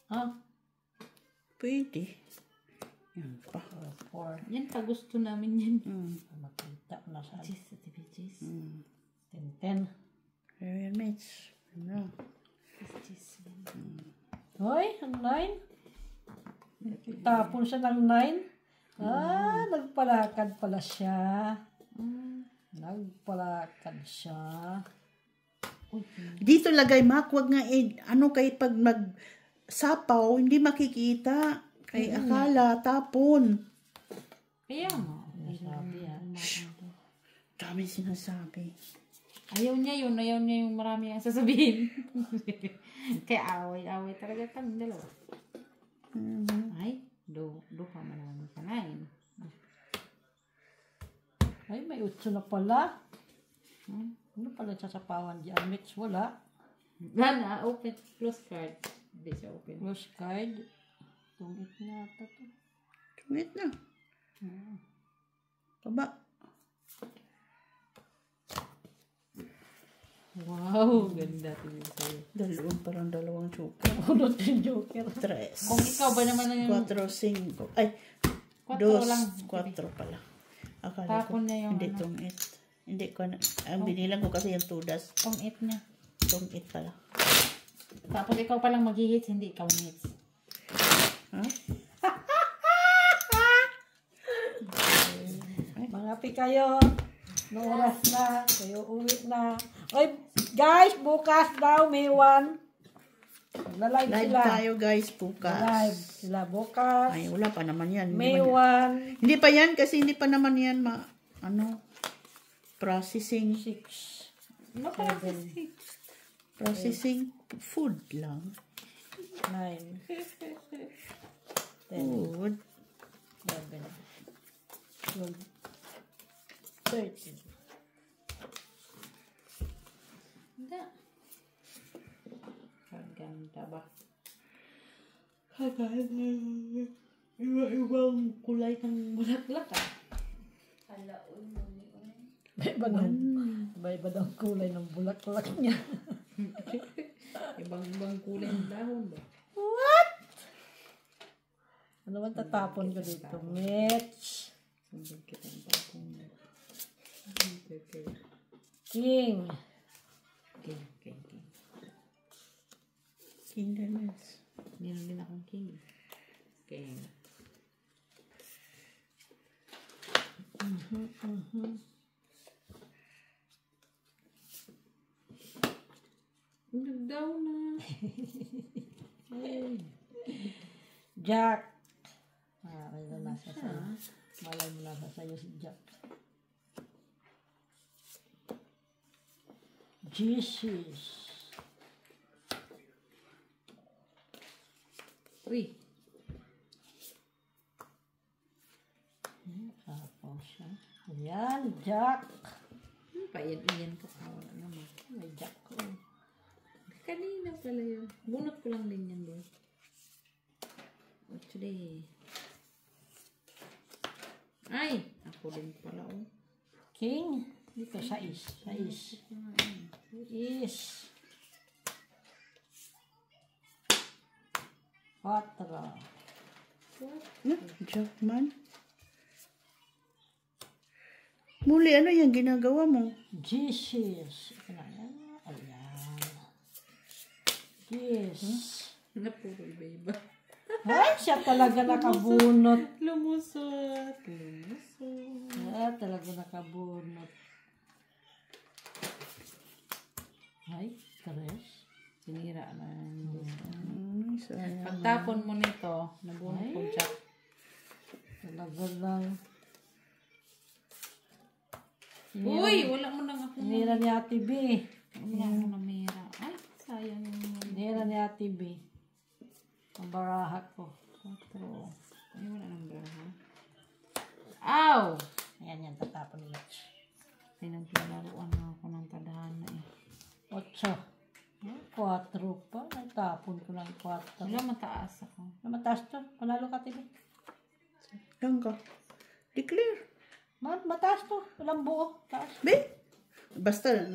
Ha? Pwede. Yan pa. 4. Yan pa gusto namin yan. Makita na sa Cheese, ati cheese. 10. Ayan, mates. Ano? Cheese. Hoy, ang 9. Tapon siya ng 9. Nagpalakad pala siya. Nagpalakad siya. Dito lagay, Mac. Wag nga ano kay pag magsapaw, hindi makikita. Kay akala, tapon. Kaya mo. Sabi yan. Dami sinasabi. Ayaw niya yung marami ang sasabihin. Kaya away talaga kami dalawa. Ay, do pa marami ka na yun. Ay, may 8 na pala. Ano pala sasapawan dyan? Mix, wala. Wala, open, close card. Hindi siya open. Close card. Tungit na ito. Tungit na. Baba. Wow, ganda tingin sa'yo. Parang dalawang joker. Unod yung joker. 3. Kung ikaw ba naman ang 4, 5. Ay, 4 2, lang. 4 pala. Akala ko, Tapon niya yung hindi tungit. Hindi ko na, ang binilang ko kasi yung tudas. Pang 8 niya. Tungit pala. Tapos ikaw palang mag-hits, hindi ikaw hits. Ha? Mga pi kayo. No oras na. Kayo uwi na. Oy, guys, bukas daw may 1. Nag-live Live sila. tayo guys, bukas. Live sila bukas. Ay, wala pa naman yan. May 1. Hindi pa yan kasi hindi pa naman yan processing. 6. Ano pa? Processing food lang. 9. 10. Food. 11. 12. 13. Hindi. Kaganda ba? Iba-ibang kulay ng bulaklak ah. Iba-iba daw kulay ng bulaklak niya. Ibang kulay ng dahon ba? What? Ano man tatapon ko dito? Mitch. Sandang kitang tapong. Okay. King. Okay. Kinderless. Meron din akong king. Okay. Nagdaw na. Jack. May nasa sa'yo. Malay mo nasa sa'yo si Jack. Jesus. 3. Tapos siya. Ayan, Jack. Iyan ko. Wala naman. May Jack ko. Kanina pala yun. Bunot ko lang din yan doon. Actually. Ay! Ako din pala oh. King. Dito, sais. Is. 4. Jackman. Muli, ano yung ginagawa mo? Jesus. Ayan. Yes. Napuro iba-iba. Ay, siya talaga nakabunot. Lumusot. Talaga nakabunot. Ay, 3. Sinira na. Sayang. Pagtapon mo nito, nabunot ko Jack. Talaga lang. Uy! Wala mo nang ako. Nira ni Ate B. Wala mo na mira. Ay, sayang yun. Nira ni Ate B. Ang baraha ko. 4. Ay, wala nang braha. Ow! Ayan yan, tatapon ni Mitch. Ay, naglaruan na ako ng tadhana eh. 8. 4 pa. Natapon ko ng 4. Wala, mataas ako. Mataas to. Panalo ka, TV. Yan ka. Declare. Mataas to. Walang buo. Taas. Be? Basta,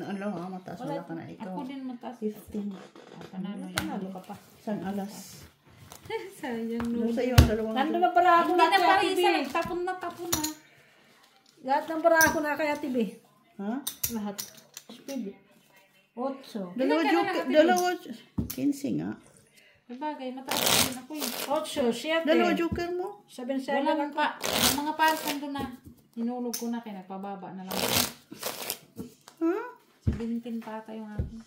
mataas wala ka na ikaw. Ako din mataas. 15. Panalo yan. Panalo ka pa. San alas? Sayang Ano no. sa'yo ang dalawang Nandun na para ako Hindi na na kaya pala TV. isa. Tapon na. Lahat ng para ako na kaya TV. Ha? Lahat. Speed. 8. Dalawa ka na joker. lang, Dalawa. 15 nga. Sabagay, mataas din ako eh. 8, 7. Dalawa joker mo. 7, 7 Wala lang. pa. Yung mga pares nandun na. Hinulog ko na kaya nagpababa na lang. Ha? 17 pa ata yung akin.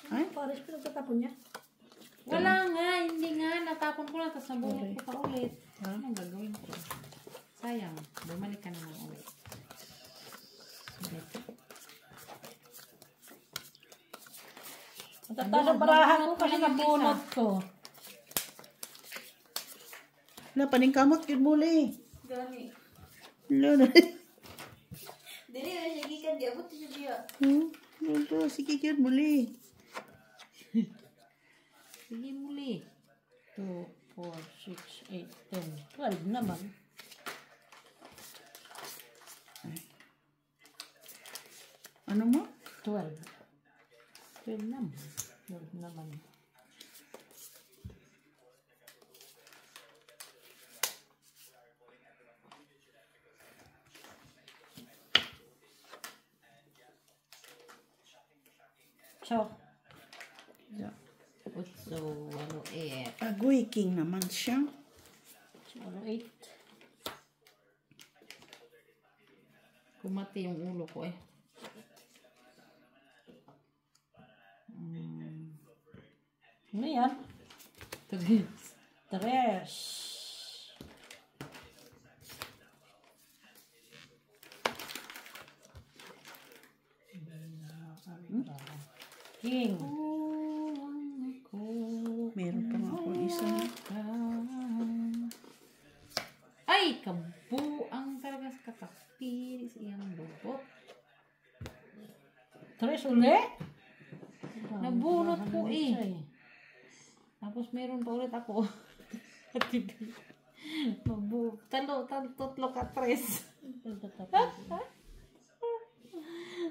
Ay, pares pinagtatapon niya. Wala nga, hindi nga. Natapon ko na, tapos nabunot ko pa ulit. Anong gagawin ko? Sayang, bumalik ka naman ulit. Matataas ang barahan ko kasi nabunot ko. Wala, paningkamot yun muli. Gani. Wala na. Dili na siya gikan di abot siya diya. Wala, sige yun muli. Sige muli. 2, 4, 6, 8, 10. 12 naman. Ano mo? 12. 12 naman. 12 naman. So, Yeah. Utso, walo, Agoy king naman siya. 8. Kumati yung ulo ko eh. Ano yan? 3. 3. King. Meron pa nga akong isa. Ay, kabuang talaga sa katapiris iyang lubot. 3 uli? Nabunot ko eh. Tapos meron pa ulit ako. Tatlo ka tres.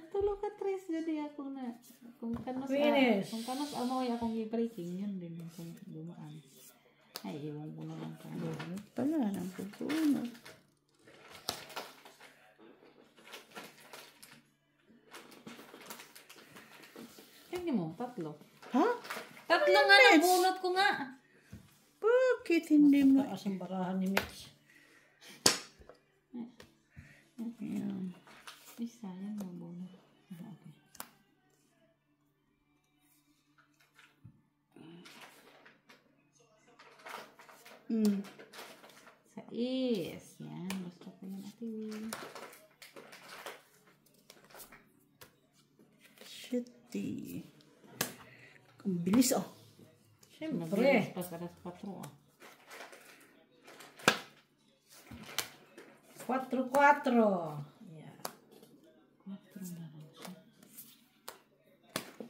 Tulo ka tres jadi ako na. Kung kanos Finish. kung kanos amoy akong i-breaking yun din kung dumaan. Ay, iwan ko na lang ka. Pala, nang pupuno. Tingnan mo, tatlo. Ha? Tatlo nga nabunot ko nga. Bakit hindi mo? Taas ang barahan ni Mitch. Ayan. Isa, yan nabunot. Okay. Sais. Yan, gusto ko yan ate Will. Shitty. Ang bilis oh. Mabilis pa sa alas 4 ah. 4-4. Yeah. 4 na lang siya.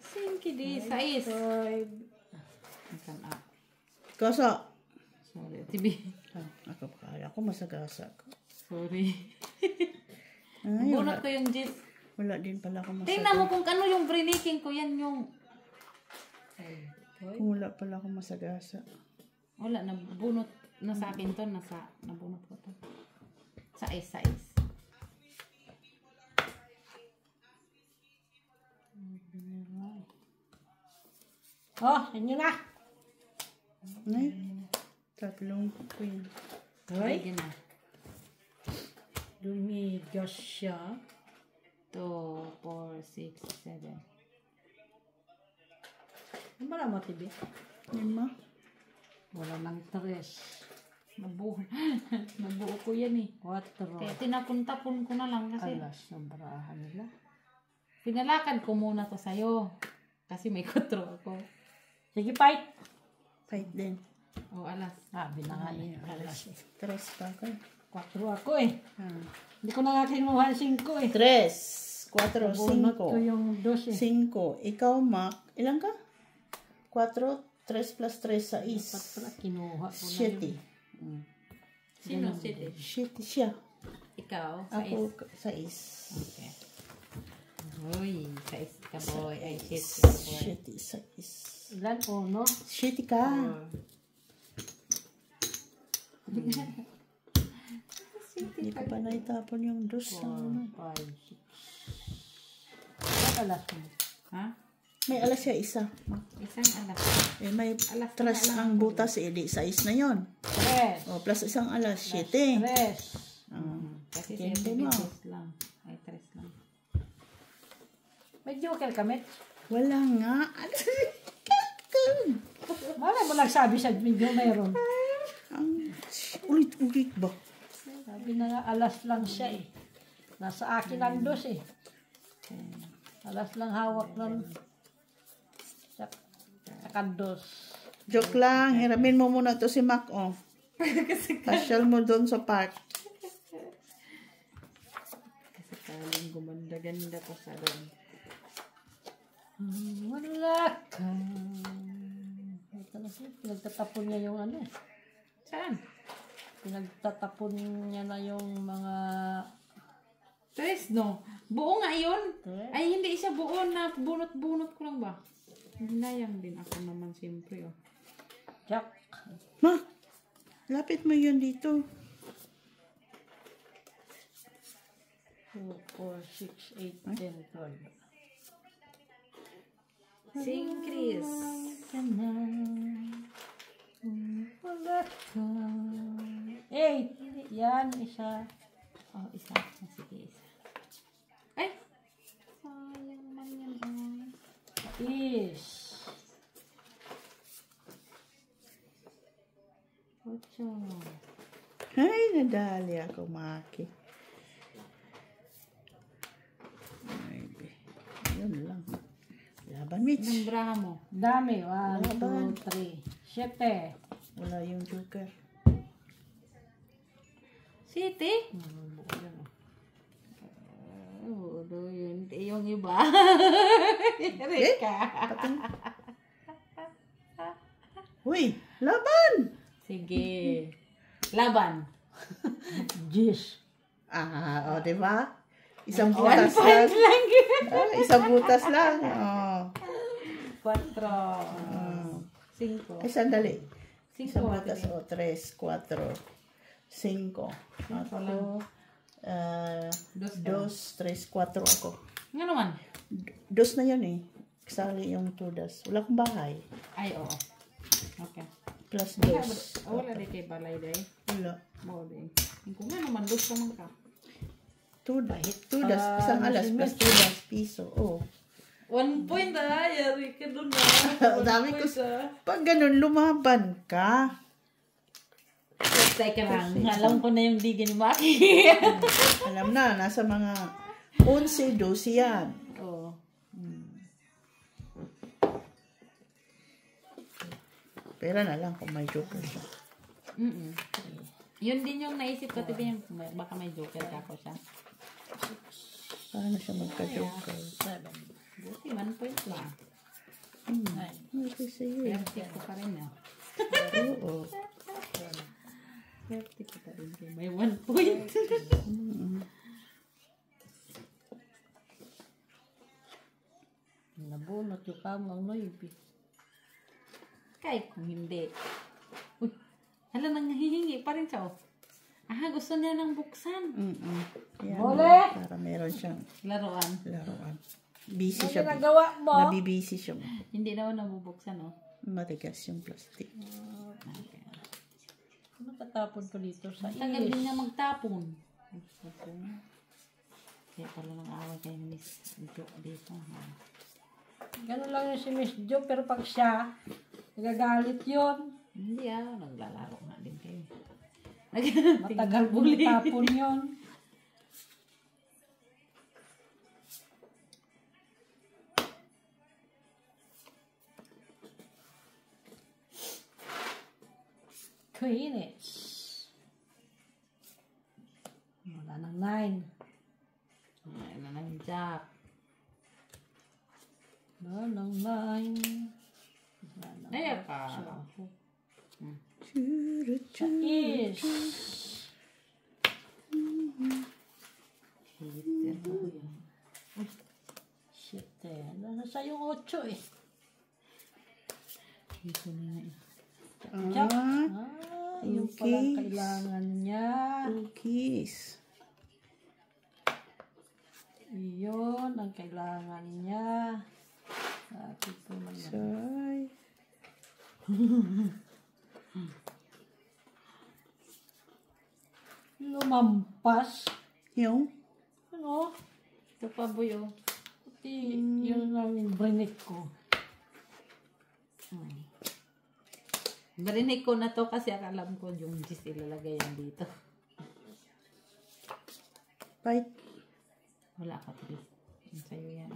Sinki di, sais. 5. Makan up. Kasa. Sorry, tibi. Ako kaya ko masagasa ko. Sorry. Ay, Bunot ko yung jis. wala din pala ako masagasa. Tingnan mo kung ano yung briniking ko. Yan yung... Kung wala pala ako masagasa. Wala, nabunot na sa akin to. Nabunot ko to. Sais. Oh, inyo na. Ay, tatlong queen. Right? Lagyan na. Lumigas siya. 2, 4, 6, 7. Ano ba naman, Tibi? 5. Wala nang 3. Nabuo ko yan eh. 4. Kaya tinapon-tapon ko na lang kasi Alas ng barahan nila. pinalakad ko muna to sa'yo. Kasi may 4 ako. Sige, fight. Fight din. O, alas. Sabi na nga eh. Alas. 3 pa ako. 4 ako eh. Ah. Hindi ko na nga kinuha 5 eh. 3, 4, Bunot ko 5. yung 2 eh. 5. Ikaw, Mac. Ilan ka? 4, 3 plus 3, 6. Kinuha ko na 7. Sino sila? Shit siya. Ikaw? Ako, 6. Okay. Uy, sais ka boy. Ay, shit ka boy. Shit, 6. Ilan? 1. Shit ka. Hindi ko pa naitapon yung dos. 4, 5, 6. Alas mo. Ha? May alas siya isa. Isang alas. Eh, may Alas tras na lang ang butas, eh, di 6 na yon. 3. O, plus isang alas, 7. 3. Kasi Hindi 7 mo. pesos lang. Ay, 3 lang. May joker kami. Wala nga. Malay mo nagsabi sa video meron. Ang ulit-ulit ba? Sabi na nga, alas lang siya eh. Nasa akin ang dos eh. Alas lang hawak ng dos. Joke lang, hiramin mo muna to si Mac, oh. Pasyal mo doon sa park. Kasi kaling gumanda-ganda pa sa doon. Wala ka. Ito na siya. Pinagtatapon niya yung ano eh. Saan? Pinagtatapon niya na yung mga... 3, no? Buo nga yun. Tres. Ay, hindi siya buo na bunot-bunot ko lang ba? Hinayang din ako naman siyempre, oh. Jack. Ma, lapit mo yun dito. 2, 4, 6, 8, 10, 12. Sing Chris. Wala ka. 8. Yan, isa. Oh, isa. Sige, isa. Ay! Sayang man yan, oh. Is. 8. Ay, nadali ako, Maki. Ay, yun lang. Laban, Mitch. Anong braha mo? Dami. 1, 2, 3. 7. Wala yung joker. City? Oo, yun. Yung iba. Rika. Uy, laban! Sige. Laban. Jis. O, diba? Isang butas lang. Isang butas lang. Oh. 4. 5. Ay, sandali. 5. Isang butas, 3, 4, 5. Ako, 2, 3, 4 ako. Nga naman. Dos na yun eh. Kasali yung 2 das. Wala akong bahay. Ay, oo. Okay. Plus Wala, dos. wala di kay balay day. Wala. Mao din. Kung nga naman, 2 naman ka. 2 das. Isang alas plus 2 das piso. Oh. 1 point yari ka doon na. Dami ko. Pag ganun, lumaban ka. Teka lang, alam ko na yung diga ni Maki. Alam na, nasa mga 11, 12 yan. Oo. Pera na lang kung may joker siya. Yun din yung naisip ko, tiba yung baka may joker ka ko siya. Paano siya magka-joker? 7. Buti, 1 point lang. Okay sa'yo. 30 ko pa rin ah. Oo. 30 ko pa rin. May 1 point. Nabunot yung kamang noibi. Kahit kung hindi. Uy, hala, nanghihingi pa rin siya oh. Gusto niya ng buksan. Yan, Mole! para meron siyang Laruan. laruan. Busy Ano siya. ginagawa mo? Nabibisi siya. Hindi daw nabubuksan oh. Matigas yung plastic. Ano tatapon ko dito sa Tagal din is? niya magtapon. Kaya pala ng away kay Miss Jo dito. Ganun lang yung si Miss Jo, pero pag siya, nagagalit yun. Hindi naglalaro nga din kayo. Matagal bumutapon yun. Queenage. Wala nang 9. Ay, na ng jack. Wala nang 9. Wala nang Ay, ka. is. Shit nasa yung 8 eh. Dito na nga eh. Jack. Yung palang kailangan niya. Cookies. Yun ang kailangan niya. Sabi ko naman. Say. Lumampas. Yung? Ano? Ito pa boy oh. Pati yun namin brinik ko. Barinig ko na to kasi alam ko yung gis ilalagay yan dito. Bite. Wala ka, please. Yung sa'yo yan.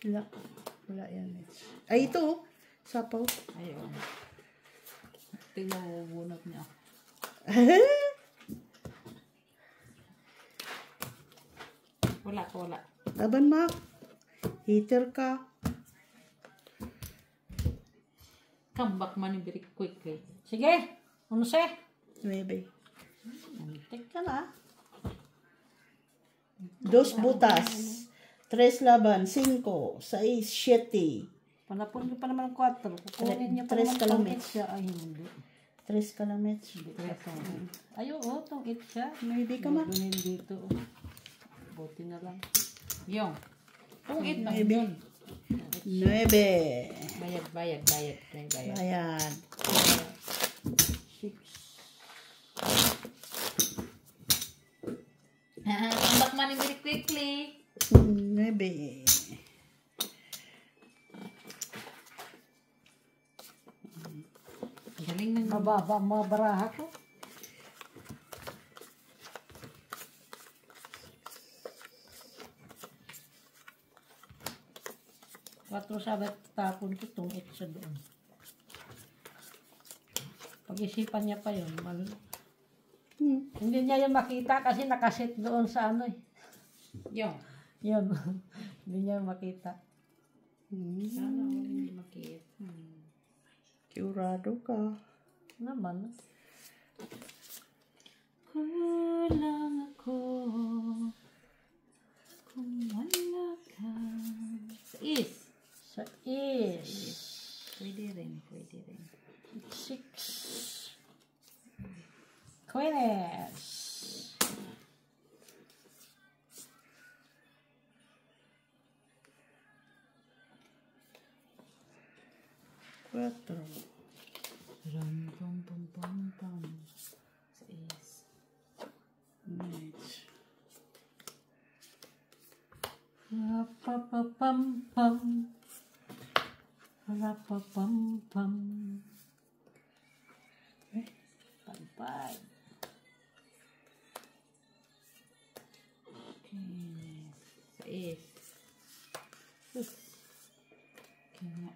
Wala. Wala yan. Ay, ito. Oh. Sapaw. Ayun. Tingnan mo, bunot niya. Wala ka, wala. Laban, Mac. Hater ka. Come back man very quickly. Sige. 11. 9. Tek ka na. 2 butas. 3 laban. 5. 6. 7. Panapon niyo pa naman ang 4. Kukunin niyo pa Tres naman ka lang, tong Mitch. 8 siya. Ay, hindi. 3 kalamets. Ay, oo, tong 8 siya. Maybe ka, Mac. Gunin dito. Buti na lang. Yung. Kung it na Maybe. yun. 9. Bayad. Ayan. 6. Come back man very quickly. 9. Galing ng Mababa, mabaraha ko. Quatro sabat tapon ko itong 8 siya doon. Pag-isipan niya pa yun. Hindi niya yun makita kasi nakasit doon sa ano eh. yung. Yun. Hindi niya makita. Sana hindi makita. Curado ka. Naman. Kulang ako kung wala ka. Sa is. Sa is. Pwede rin. 6. Queeness. Quatro. Ram pam pam pam pam. Sa is. Nice. Rapapapam-pam. Rapapam-pam. Pag-pag. Sa is. Sus. Kaya.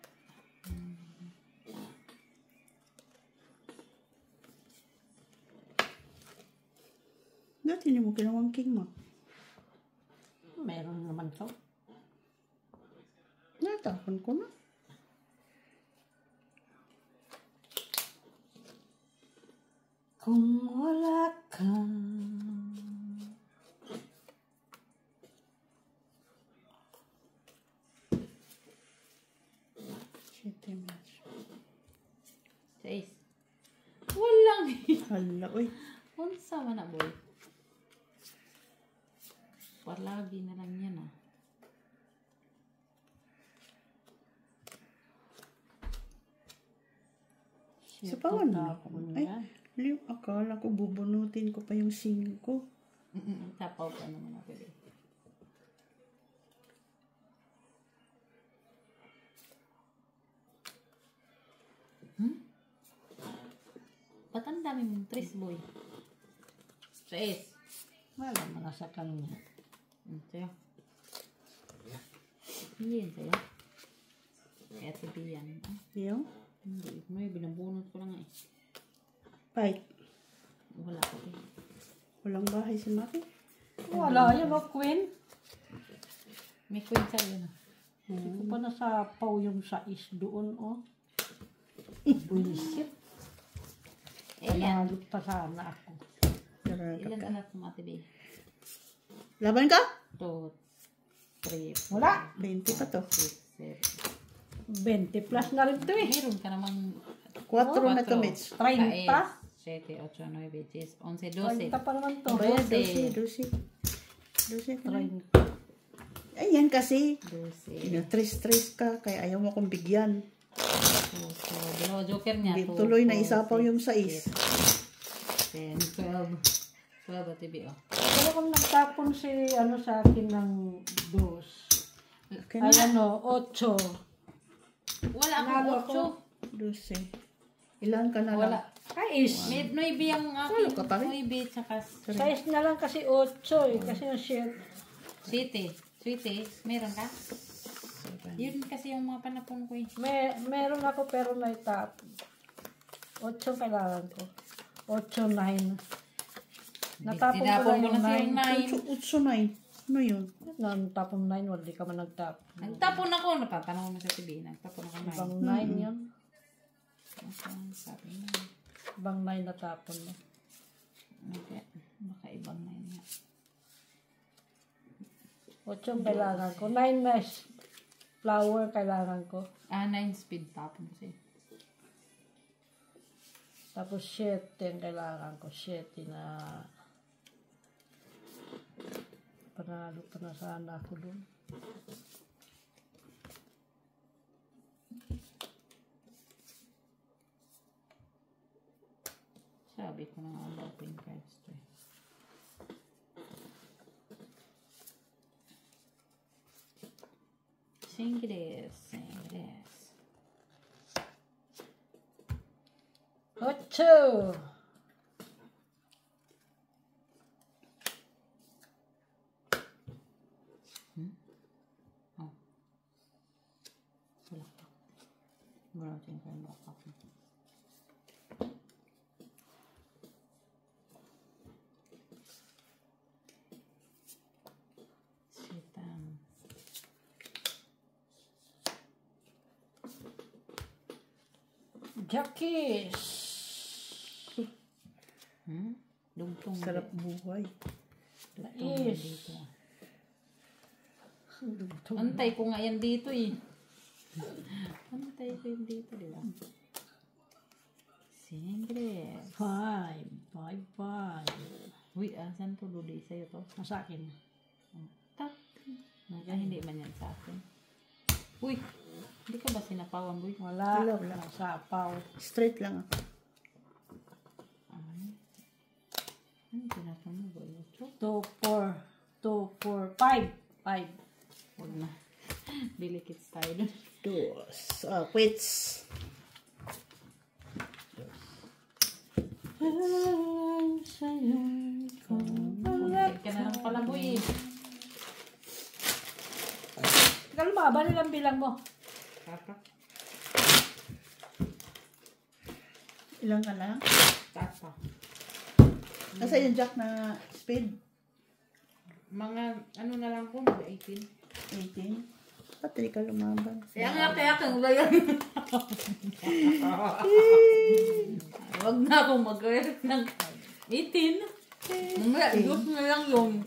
Dati niyo mo kinawang king, Mac. Meron naman to. Natapon ko na. Kung wala ka. Shitty match. Sa is. Walang. Hala, uy. Unsa man na boy. Parlabi na lang yan ah. Sa pawan na ako. Ay, akala ko bubunutin ko pa yung 5. Tapaw pa naman ako eh. Ba't ang dami mong tres boy? Tres. Wala mo na sa kanya. Sa'yo. Hindi yan sa'yo. Kaya sabi yan. Yung? Hindi. May binabunot ko lang eh. Bite. Wala ko eh. Walang bahay si Maki. Wala yun, no, Queen. May queen sa'yo na. Hindi ko pa nasapaw yung sais doon, oh. Bullshit. Ilan? Panalo pa sana ako. Ilan anak mo ate Bey? Laban ka? 2, 3, Wala. 20 pa to. 6, 7. 20 plus na rin to eh. Meron ka namang 4 na to, Cuatro. Mitch. 30? 7, 8, 9, 10, 11, 12. 30 pa naman to. Bayad, 12. 12. 12 ka na. 30. Ayan kasi. 12. Ina-stress ka, kaya ayaw mo akong bigyan. So, dalawa joker niya. Hindi, 2, tuloy na 4, isapaw yung 6, 6. 10, 12. 12 ba, TV, oh. Pero kung nagtapon si ano sa akin ng dos. Okay Ay na. ano, 8. Wala Nalo akong 12. Ilan ka na 8. Wala. lang? Kais. May 9 ang akin. Wala ka pa rin. 9, tsaka Size na lang kasi 8 eh. Kasi yung shit. 7. Sweetie, meron ka? Yun kasi yung mga panapon ko eh. Meron ako pero naitap. 8 kailangan ko. 8, 9. Natapon ko Tinapon lang mo na yung siyang 9. 8, 9. Ano yun? Natapon 9, wala di ka man nagtap. Nagtapon ako. Napatanong mo sa TV. Nagtapon ako 9. Ibang 9 yun. Sabi na. Ibang 9 natapon mo. Okay. Baka ibang 9 nga. 8 ang kailangan ko. 9 na flower kailangan ko. 9 speed tapon kasi. Tapos 7 ang kailangan ko. 7 na panalo pa na sana ako dun. Sabi ko na nga open cards to eh. Singles. 8! Oh. Wala pa. Wala ko yung kaya pa. Sitang. Jackies! Dugtong. Sarap buhay. Nais! Dito. Antay ko nga yan dito eh. Antay ko yan dito, di ba? Singles. 5. 5. Uy, saan to Ludi? Sa'yo to? Sa akin. Tak. Hindi man yan sa akin. Uy, hindi ka ba sinapawan, boy? Wala. Wala, wala. Sapaw. Straight lang ako. Ano tinapon mo, boy? 2, 4. 2, 4, 5. 5. Huwag na. Bili kits tayo dun. Dos. Quits. Bumalik ka na lang pala, boy. Ikaw lumaban nilang bilang mo. Tatak. Ilan ka lang? Tatak. Nasa yung jack na speed? Mga, ano na lang po, mga 18. 18. Ba't di ka lumaban? Kaya kang layan. Huwag na akong mag-react ng 18. Mamaya, igot na lang yun.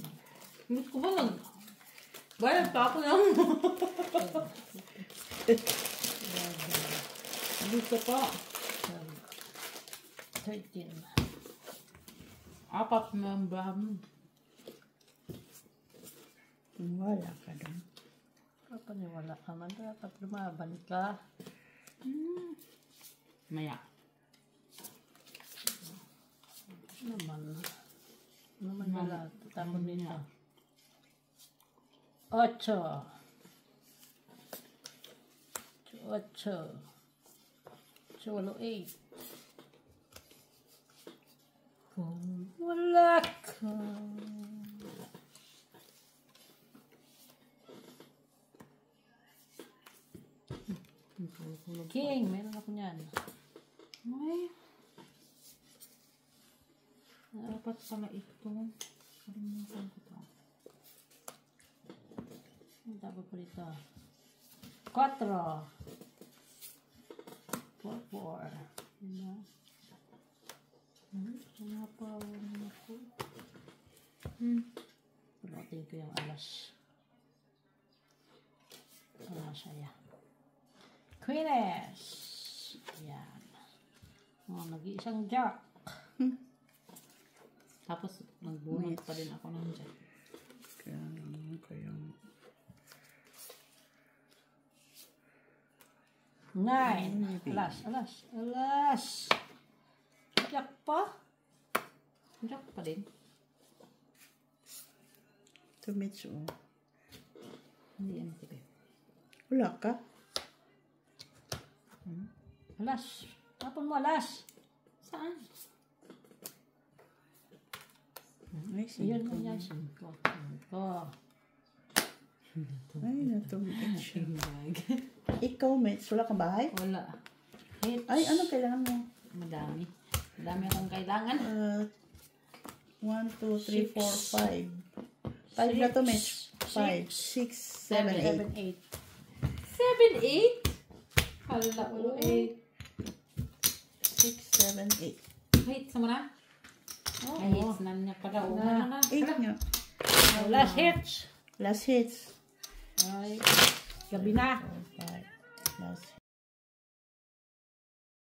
Igot ko ba lang? Bayad pa ako lang. Igot ka pa. 13. 4 na ang bahan. Wala ka doon. Kapaniwala ka man. Dapat lumaban ka. Maya. Naman wala. Tapon nito. 8. 8. 8. Kung wala ka. King, meron ako niyan. Ay. Dapat pala ito. Kalimutan ko to. Ang tawag ko dito. 4. 4. Diba? Sinapawan ako. Pulutin ko yung alas. Wala siya. Queeness. Yan. Oh, nag-iisang jack. Tapos, nagbunot pa din ako ng jack. Kaya. 9. Alas. Jack pa? Jack pa din. Tumits, oh. Hindi yan sige. Wala ka? Alas. Tapon mo, alas. Saan? Ay, Ayun sige. mo yan. 5. Ay, natumits siya. Bag. Ikaw, Mitch, wala kang bahay? Wala. Hits. Ay, ano kailangan mo? Madami. Madami akong kailangan. 1, 2, 3, 4, 5. 5 na to, Mitch. 5, 6, 7, 8. 7, 8. 7, 8? Hala, 8. 6, 7, 8. Wait, sama na? Oo. Ay, hits na niya pa daw. Na. Ano na? 8 nga. Last hits. Last hits. Ay, gabi na. 4, 5. Last